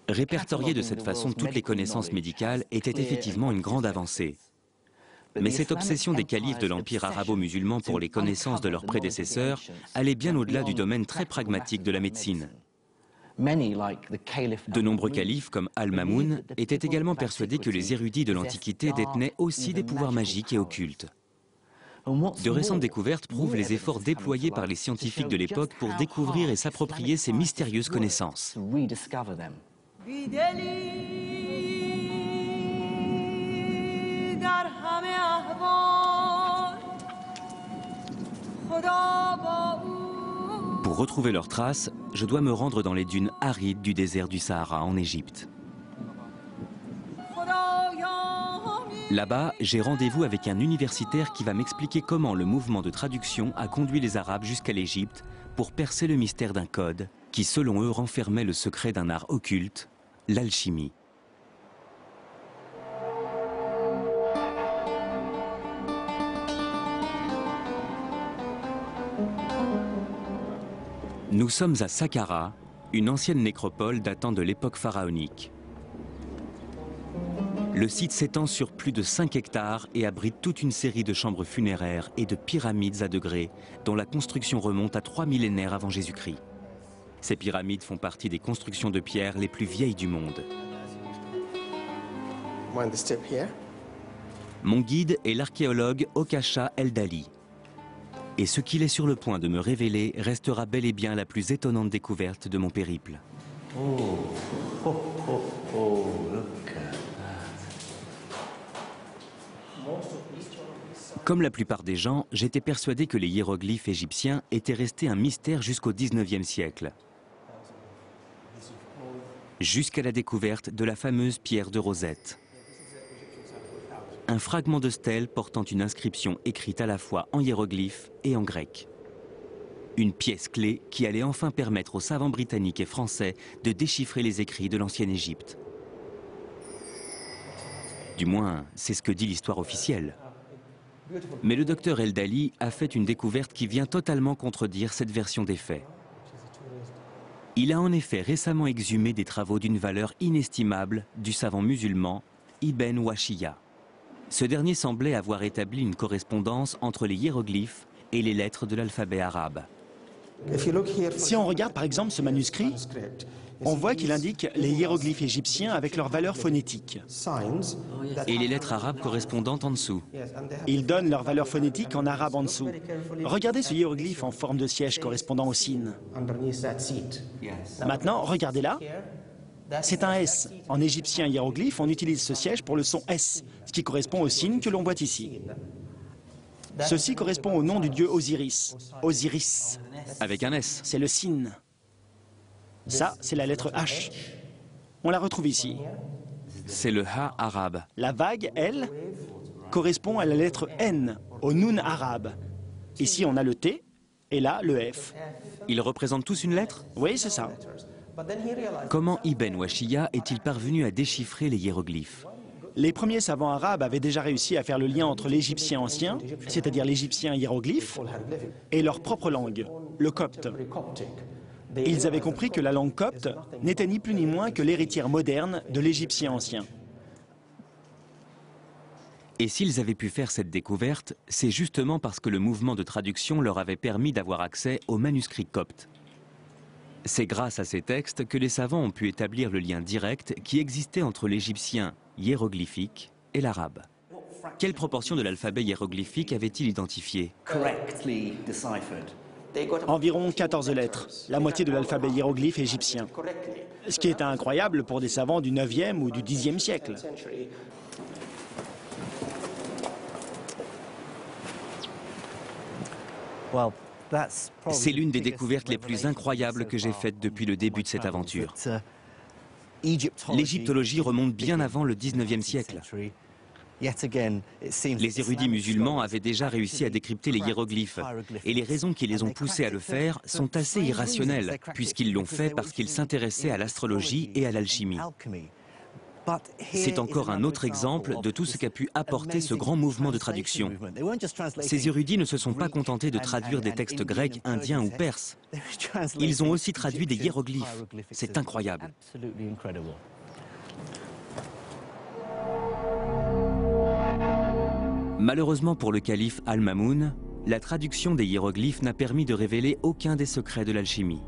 A: Répertorier de cette façon toutes les connaissances médicales était effectivement une grande avancée. Mais cette obsession des califes de l'Empire arabo-musulman pour les connaissances de leurs prédécesseurs allait bien au-delà du domaine très pragmatique de la médecine. De nombreux califes, comme Al-Mamoun, étaient également persuadés que les érudits de l'Antiquité détenaient aussi des pouvoirs magiques et occultes. De récentes découvertes prouvent les efforts déployés par les scientifiques de l'époque pour découvrir et s'approprier ces mystérieuses connaissances. Pour retrouver leurs traces, je dois me rendre dans les dunes arides du désert du Sahara en Égypte. Là-bas, j'ai rendez-vous avec un universitaire qui va m'expliquer comment le mouvement de traduction a conduit les Arabes jusqu'à l'Égypte pour percer le mystère d'un code qui, selon eux, renfermait le secret d'un art occulte, l'alchimie. Nous sommes à Saqqara, une ancienne nécropole datant de l'époque pharaonique. Le site s'étend sur plus de 5 hectares et abrite toute une série de chambres funéraires et de pyramides à degrés dont la construction remonte à 3 millénaires avant Jésus-Christ. Ces pyramides font partie des constructions de pierre les plus vieilles du monde. Mon guide est l'archéologue Okasha Eldali. Et ce qu'il est sur le point de me révéler restera bel et bien la plus étonnante découverte de mon périple. Comme la plupart des gens, j'étais persuadé que les hiéroglyphes égyptiens étaient restés un mystère jusqu'au XIXe siècle. Jusqu'à la découverte de la fameuse pierre de Rosette. Un fragment de stèle portant une inscription écrite à la fois en hiéroglyphe et en grec. Une pièce clé qui allait enfin permettre aux savants britanniques et français de déchiffrer les écrits de l'ancienne Égypte. Du moins, c'est ce que dit l'histoire officielle. Mais le docteur Eldali a fait une découverte qui vient totalement contredire cette version des faits. Il a en effet récemment exhumé des travaux d'une valeur inestimable du savant musulman Ibn Wahshiyya. Ce dernier semblait avoir établi une correspondance entre les hiéroglyphes et les lettres de l'alphabet arabe.
D: Si on regarde par exemple ce manuscrit, on voit qu'il indique les hiéroglyphes égyptiens avec leur valeur phonétique.
A: Et les lettres arabes correspondantes en dessous.
D: Ils donnent leur valeur phonétique en arabe en dessous. Regardez ce hiéroglyphe en forme de siège correspondant au sin. Maintenant, regardez là. C'est un S. En égyptien hiéroglyphe, on utilise ce siège pour le son S, ce qui correspond au signe que l'on voit ici. Ceci correspond au nom du dieu Osiris. Osiris.
A: Avec un S.
D: C'est le sin. Ça, c'est la lettre H. On la retrouve ici.
A: C'est le Ha arabe.
D: La vague, elle, correspond à la lettre N, au Nun arabe. Ici, on a le T, et là, le F.
A: Ils représentent tous une lettre?
D: Oui, c'est ça.
A: Comment Ibn Wahshiyya est-il parvenu à déchiffrer les hiéroglyphes?
D: Les premiers savants arabes avaient déjà réussi à faire le lien entre l'égyptien ancien, c'est-à-dire l'égyptien hiéroglyphe, et leur propre langue, le copte. Ils avaient compris que la langue copte n'était ni plus ni moins que l'héritière moderne de l'égyptien ancien.
A: Et s'ils avaient pu faire cette découverte, c'est justement parce que le mouvement de traduction leur avait permis d'avoir accès aux manuscrits coptes. C'est grâce à ces textes que les savants ont pu établir le lien direct qui existait entre l'égyptien hiéroglyphique et l'arabe. Quelle proportion de l'alphabet hiéroglyphique avait-il identifié?
D: Environ 14 lettres, la moitié de l'alphabet hiéroglyphe égyptien. Ce qui est incroyable pour des savants du 9e ou du 10e siècle.
A: C'est l'une des découvertes les plus incroyables que j'ai faites depuis le début de cette aventure. L'égyptologie remonte bien avant le 19e siècle. Les érudits musulmans avaient déjà réussi à décrypter les hiéroglyphes, et les raisons qui les ont poussés à le faire sont assez irrationnelles, puisqu'ils l'ont fait parce qu'ils s'intéressaient à l'astrologie et à l'alchimie. C'est encore un autre exemple de tout ce qu'a pu apporter ce grand mouvement de traduction. Ces érudits ne se sont pas contentés de traduire des textes grecs, indiens ou perses. Ils ont aussi traduit des hiéroglyphes. C'est incroyable. Malheureusement pour le calife Al-Mamoun, la traduction des hiéroglyphes n'a permis de révéler aucun des secrets de l'alchimie.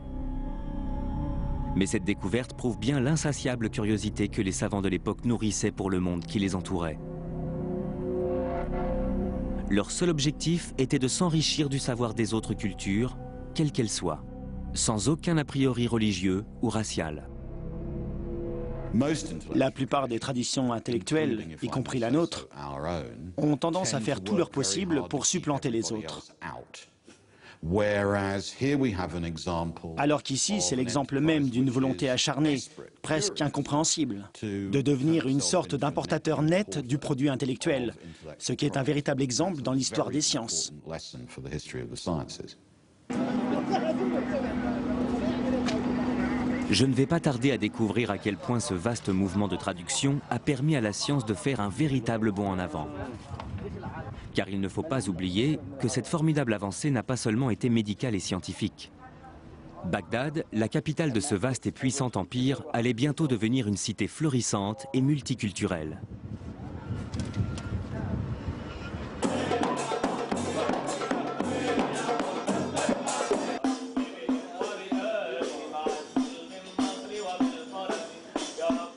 A: Mais cette découverte prouve bien l'insatiable curiosité que les savants de l'époque nourrissaient pour le monde qui les entourait. Leur seul objectif était de s'enrichir du savoir des autres cultures, quelles qu'elles soient, sans aucun a priori religieux ou racial.
D: La plupart des traditions intellectuelles, y compris la nôtre, ont tendance à faire tout leur possible pour supplanter les autres. Alors qu'ici, c'est l'exemple même d'une volonté acharnée, presque incompréhensible, de devenir une sorte d'importateur net du produit intellectuel, ce qui est un véritable exemple dans l'histoire des sciences.
A: Je ne vais pas tarder à découvrir à quel point ce vaste mouvement de traduction a permis à la science de faire un véritable bond en avant. Car il ne faut pas oublier que cette formidable avancée n'a pas seulement été médicale et scientifique. Bagdad, la capitale de ce vaste et puissant empire, allait bientôt devenir une cité florissante et multiculturelle.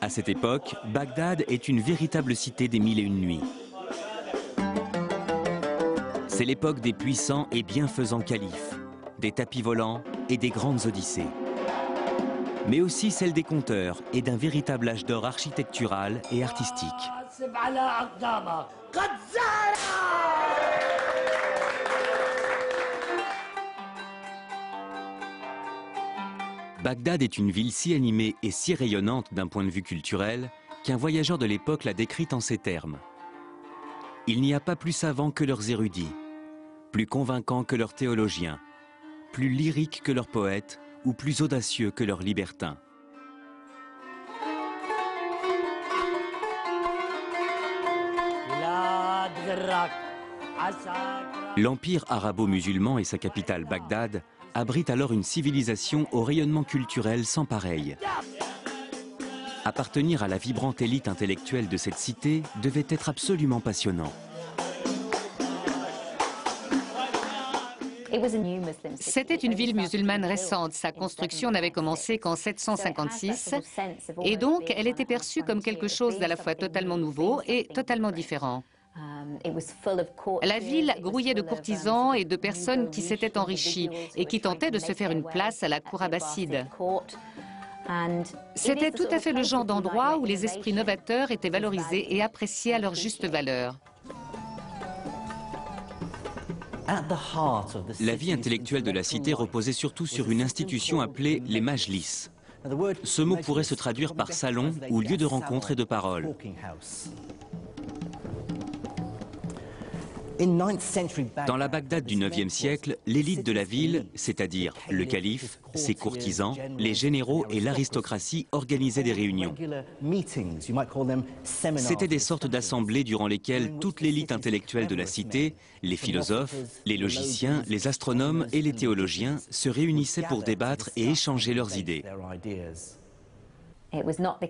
A: À cette époque, Bagdad est une véritable cité des mille et une nuits. C'est l'époque des puissants et bienfaisants califes, des tapis volants et des grandes odyssées. Mais aussi celle des conteurs et d'un véritable âge d'or architectural et artistique. Bagdad est une ville si animée et si rayonnante d'un point de vue culturel qu'un voyageur de l'époque l'a décrite en ces termes. Il n'y a pas plus savants que leurs érudits, plus convaincants que leurs théologiens, plus lyriques que leurs poètes ou plus audacieux que leurs libertins. L'empire arabo-musulman et sa capitale Bagdad abrite alors une civilisation au rayonnement culturel sans pareil. Appartenir à la vibrante élite intellectuelle de cette cité devait être absolument passionnant.
B: C'était une ville musulmane récente. Sa construction n'avait commencé qu'en 756 et donc elle était perçue comme quelque chose d'à la fois totalement nouveau et totalement différent. La ville grouillait de courtisans et de personnes qui s'étaient enrichies et qui tentaient de se faire une place à la cour abbasside. C'était tout à fait le genre d'endroit où les esprits novateurs étaient valorisés et appréciés à leur juste valeur.
A: La vie intellectuelle de la cité reposait surtout sur une institution appelée les majlis. Ce mot pourrait se traduire par salon ou lieu de rencontre et de parole. Dans la Bagdad du IXe siècle, l'élite de la ville, c'est-à-dire le calife, ses courtisans, les généraux et l'aristocratie organisaient des réunions. C'étaient des sortes d'assemblées durant lesquelles toute l'élite intellectuelle de la cité, les philosophes, les logiciens, les astronomes et les théologiens se réunissaient pour débattre et échanger leurs idées.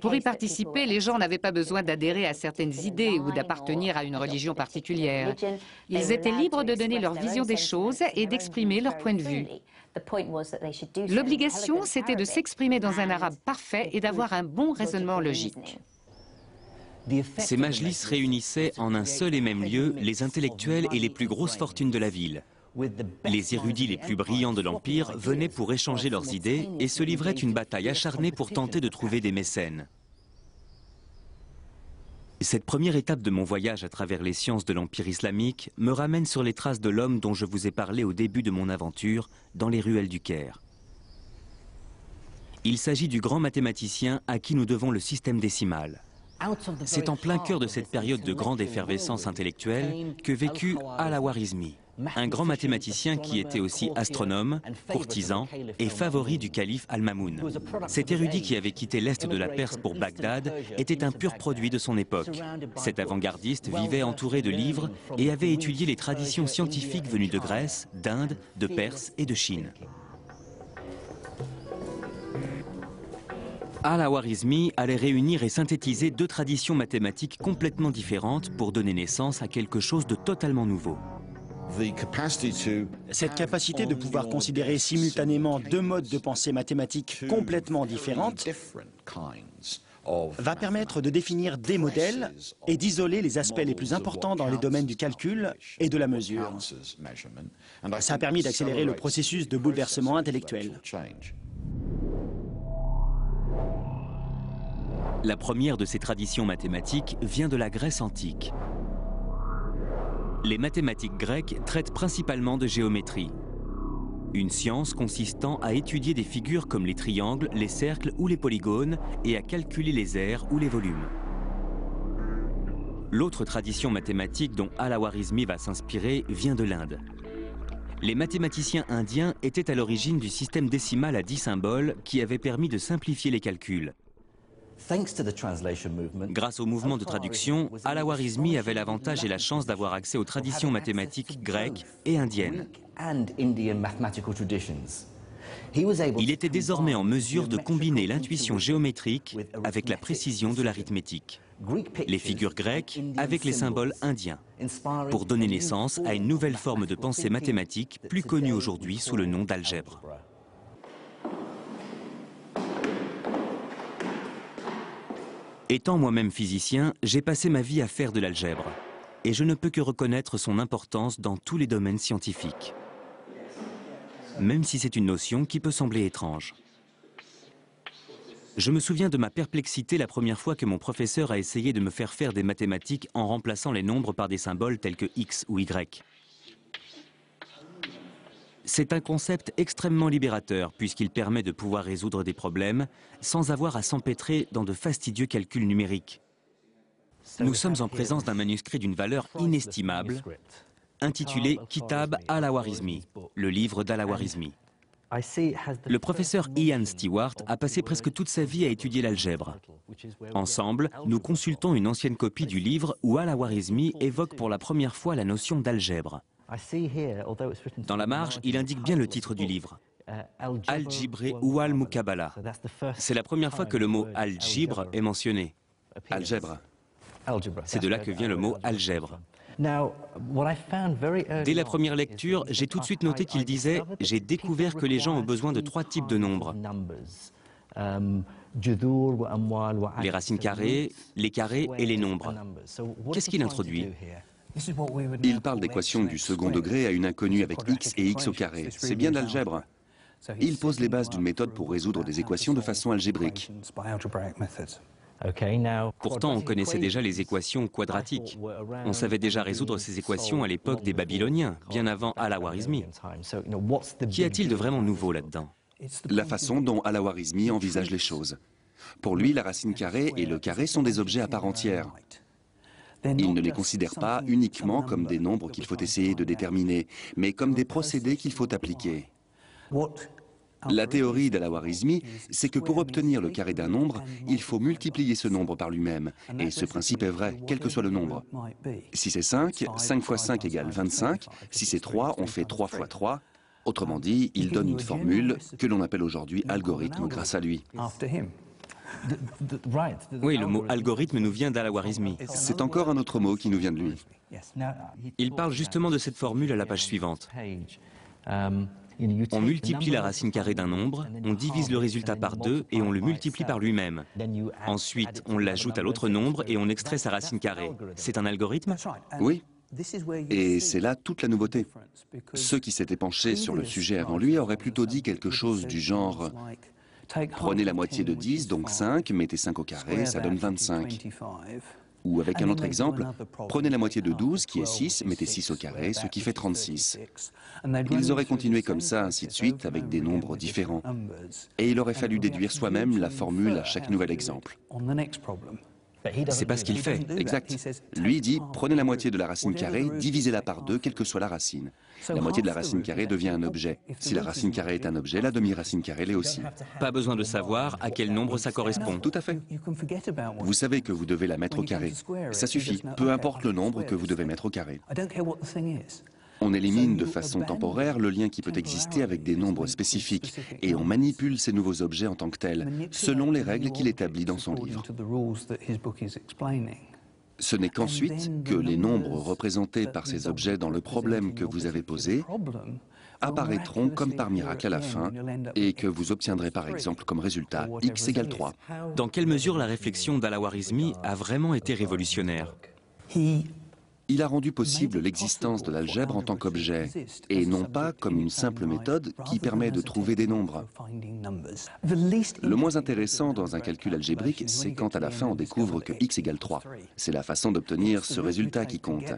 B: Pour y participer, les gens n'avaient pas besoin d'adhérer à certaines idées ou d'appartenir à une religion particulière. Ils étaient libres de donner leur vision des choses et d'exprimer leur point de vue. L'obligation, c'était de s'exprimer dans un arabe parfait et d'avoir un bon raisonnement logique.
A: Ces majlis réunissaient en un seul et même lieu les intellectuels et les plus grosses fortunes de la ville. Les érudits les plus brillants de l'Empire venaient pour échanger leurs idées et se livraient une bataille acharnée pour tenter de trouver des mécènes. Cette première étape de mon voyage à travers les sciences de l'Empire islamique me ramène sur les traces de l'homme dont je vous ai parlé au début de mon aventure dans les ruelles du Caire. Il s'agit du grand mathématicien à qui nous devons le système décimal. C'est en plein cœur de cette période de grande effervescence intellectuelle que vécut Al-Khwarizmi, un grand mathématicien qui était aussi astronome, courtisan et favori du calife Al-Mamoun. Cet érudit qui avait quitté l'est de la Perse pour Bagdad était un pur produit de son époque. Cet avant-gardiste vivait entouré de livres et avait étudié les traditions scientifiques venues de Grèce, d'Inde, de Perse et de Chine. Al-Khwarizmi allait réunir et synthétiser deux traditions mathématiques complètement différentes pour donner naissance à quelque chose de totalement nouveau.
D: Cette capacité de pouvoir considérer simultanément deux modes de pensée mathématiques complètement différentes va permettre de définir des modèles et d'isoler les aspects les plus importants dans les domaines du calcul et de la mesure. Ça a permis d'accélérer le processus de bouleversement intellectuel.
A: La première de ces traditions mathématiques vient de la Grèce antique. Les mathématiques grecques traitent principalement de géométrie, une science consistant à étudier des figures comme les triangles, les cercles ou les polygones et à calculer les aires ou les volumes. L'autre tradition mathématique dont Al-Khwarizmi va s'inspirer vient de l'Inde. Les mathématiciens indiens étaient à l'origine du système décimal à 10 symboles qui avait permis de simplifier les calculs. Grâce au mouvement de traduction, Al-Khwarizmi avait l'avantage et la chance d'avoir accès aux traditions mathématiques grecques et indiennes. Il était désormais en mesure de combiner l'intuition géométrique avec la précision de l'arithmétique, les figures grecques avec les symboles indiens, pour donner naissance à une nouvelle forme de pensée mathématique plus connue aujourd'hui sous le nom d'algèbre. Étant moi-même physicien, j'ai passé ma vie à faire de l'algèbre, et je ne peux que reconnaître son importance dans tous les domaines scientifiques, même si c'est une notion qui peut sembler étrange. Je me souviens de ma perplexité la première fois que mon professeur a essayé de me faire faire des mathématiques en remplaçant les nombres par des symboles tels que X ou Y. C'est un concept extrêmement libérateur puisqu'il permet de pouvoir résoudre des problèmes sans avoir à s'empêtrer dans de fastidieux calculs numériques. Nous sommes en présence d'un manuscrit d'une valeur inestimable intitulé Kitab Al-Khwarizmi, le livre d'Al-Khwarizmi. Le professeur Ian Stewart a passé presque toute sa vie à étudier l'algèbre. Ensemble, nous consultons une ancienne copie du livre où Al-Khwarizmi évoque pour la première fois la notion d'algèbre. Dans la marge, il indique bien le titre du livre, Al-Jibre ou Al-Mukabala. C'est la première fois que le mot algèbre est mentionné.
C: Algèbre.
A: C'est de là que vient le mot algèbre. Dès la première lecture, j'ai tout de suite noté qu'il disait « J'ai découvert que les gens ont besoin de 3 types de nombres. Les racines carrées, les carrés et les nombres. » Qu'est-ce qu'il introduit ?
C: Il parle d'équations du second degré à une inconnue avec x et x au carré. C'est bien de l'algèbre. Il pose les bases d'une méthode pour résoudre des équations de façon algébrique.
A: Pourtant, on connaissait déjà les équations quadratiques. On savait déjà résoudre ces équations à l'époque des Babyloniens, bien avant Al-Khwarizmi. Qu'y a-t-il de vraiment nouveau là-dedans ?
C: La façon dont Al-Khwarizmi envisage les choses. Pour lui, la racine carrée et le carré sont des objets à part entière. Il ne les considère pas uniquement comme des nombres qu'il faut essayer de déterminer, mais comme des procédés qu'il faut appliquer. La théorie d'Al-Khwarizmi, c'est que pour obtenir le carré d'un nombre, il faut multiplier ce nombre par lui-même. Et ce principe est vrai, quel que soit le nombre. Si c'est 5, 5 fois 5 égale 25. Si c'est 3, on fait 3 fois 3. Autrement dit, il donne une formule que l'on appelle aujourd'hui algorithme grâce à lui.
A: Oui, le mot algorithme nous vient d'Al-Khwarizmi.
C: C'est encore un autre mot qui nous vient de lui.
A: Il parle justement de cette formule à la page suivante. On multiplie la racine carrée d'un nombre, on divise le résultat par 2 et on le multiplie par lui-même. Ensuite, on l'ajoute à l'autre nombre et on extrait sa racine carrée. C'est un algorithme ?
C: Oui. Et c'est là toute la nouveauté. Ceux qui s'étaient penchés sur le sujet avant lui auraient plutôt dit quelque chose du genre « Prenez la moitié de 10, donc 5, mettez 5 au carré, ça donne 25. » Ou avec un autre exemple, prenez la moitié de 12, qui est 6, mettez 6 au carré, ce qui fait 36. Ils auraient continué comme ça, ainsi de suite, avec des nombres différents. Et il aurait fallu déduire soi-même la formule à chaque nouvel exemple.
A: C'est pas ce qu'il fait.
C: Exact. Lui dit, prenez la moitié de la racine carrée, divisez-la par 2, quelle que soit la racine. La moitié de la racine carrée devient un objet. Si la racine carrée est un objet, la demi-racine carrée l'est aussi.
A: Pas besoin de savoir à quel nombre ça correspond.
C: Tout à fait. Vous savez que vous devez la mettre au carré. Ça suffit, peu importe le nombre que vous devez mettre au carré. On élimine de façon temporaire le lien qui peut exister avec des nombres spécifiques et on manipule ces nouveaux objets en tant que tels, selon les règles qu'il établit dans son livre. Ce n'est qu'ensuite que les nombres représentés par ces objets dans le problème que vous avez posé apparaîtront comme par miracle à la fin et que vous obtiendrez par exemple comme résultat x égale 3.
A: Dans quelle mesure la réflexion d'Al-Khwarizmi a vraiment été révolutionnaire ?
C: Il a rendu possible l'existence de l'algèbre en tant qu'objet, et non pas comme une simple méthode qui permet de trouver des nombres. Le moins intéressant dans un calcul algébrique, c'est quand à la fin on découvre que x égale 3. C'est la façon d'obtenir ce résultat qui compte.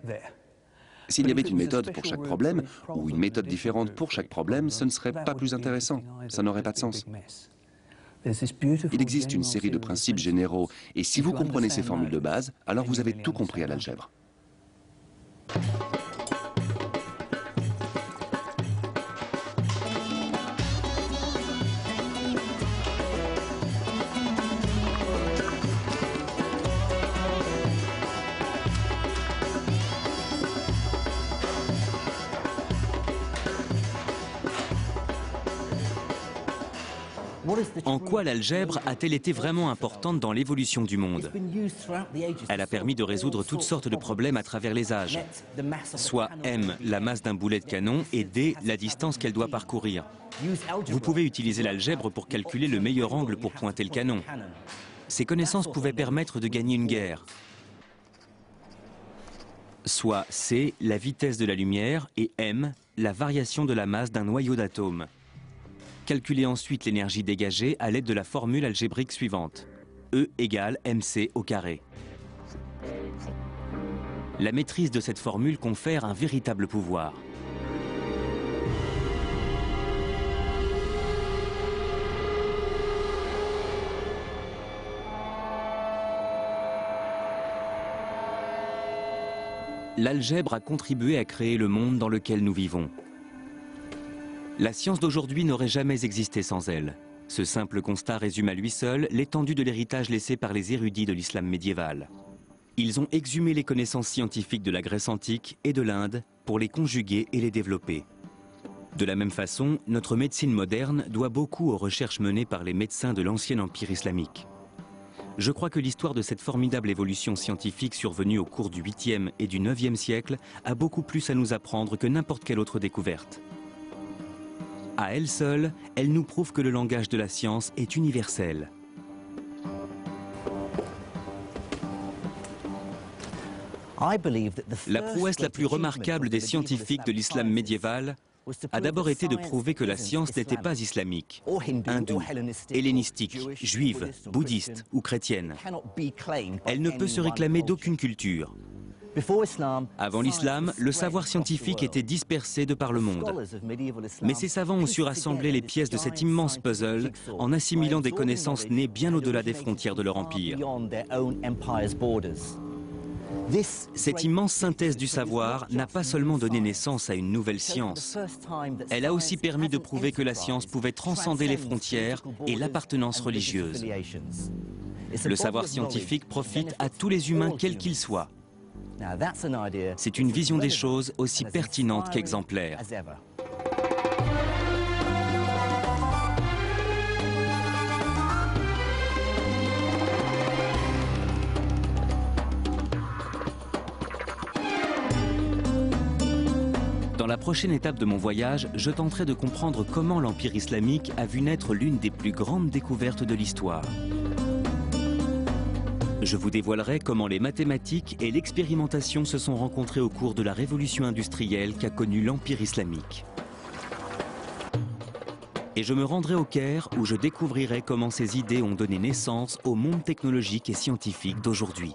C: S'il y avait une méthode pour chaque problème, ou une méthode différente pour chaque problème, ce ne serait pas plus intéressant, ça n'aurait pas de sens. Il existe une série de principes généraux, et si vous comprenez ces formules de base, alors vous avez tout compris à l'algèbre.
A: En quoi l'algèbre a-t-elle été vraiment importante dans l'évolution du monde? Elle a permis de résoudre toutes sortes de problèmes à travers les âges. Soit m, la masse d'un boulet de canon, et d, la distance qu'elle doit parcourir. Vous pouvez utiliser l'algèbre pour calculer le meilleur angle pour pointer le canon. Ces connaissances pouvaient permettre de gagner une guerre. Soit c, la vitesse de la lumière, et m, la variation de la masse d'un noyau d'atomes. Calculez ensuite l'énergie dégagée à l'aide de la formule algébrique suivante. E égale mc au carré. La maîtrise de cette formule confère un véritable pouvoir. L'algèbre a contribué à créer le monde dans lequel nous vivons. La science d'aujourd'hui n'aurait jamais existé sans elle. Ce simple constat résume à lui seul l'étendue de l'héritage laissé par les érudits de l'islam médiéval. Ils ont exhumé les connaissances scientifiques de la Grèce antique et de l'Inde pour les conjuguer et les développer. De la même façon, notre médecine moderne doit beaucoup aux recherches menées par les médecins de l'ancien empire islamique. Je crois que l'histoire de cette formidable évolution scientifique survenue au cours du 8e et du 9e siècle a beaucoup plus à nous apprendre que n'importe quelle autre découverte. À elle seule, elle nous prouve que le langage de la science est universel. La prouesse la plus remarquable des scientifiques de l'islam médiéval a d'abord été de prouver que la science n'était pas islamique, hindoue, hellénistique, juive, bouddhiste ou chrétienne. Elle ne peut se réclamer d'aucune culture. Avant l'islam, le savoir scientifique était dispersé de par le monde. Mais ces savants ont su rassembler les pièces de cet immense puzzle en assimilant des connaissances nées bien au-delà des frontières de leur empire. Cette immense synthèse du savoir n'a pas seulement donné naissance à une nouvelle science, elle a aussi permis de prouver que la science pouvait transcender les frontières et l'appartenance religieuse. Le savoir scientifique profite à tous les humains quels qu'ils soient. C'est une vision des choses aussi pertinente qu'exemplaire. Dans la prochaine étape de mon voyage, je tenterai de comprendre comment l'Empire islamique a vu naître l'une des plus grandes découvertes de l'histoire. Je vous dévoilerai comment les mathématiques et l'expérimentation se sont rencontrées au cours de la révolution industrielle qu'a connue l'Empire islamique. Et je me rendrai au Caire où je découvrirai comment ces idées ont donné naissance au monde technologique et scientifique d'aujourd'hui.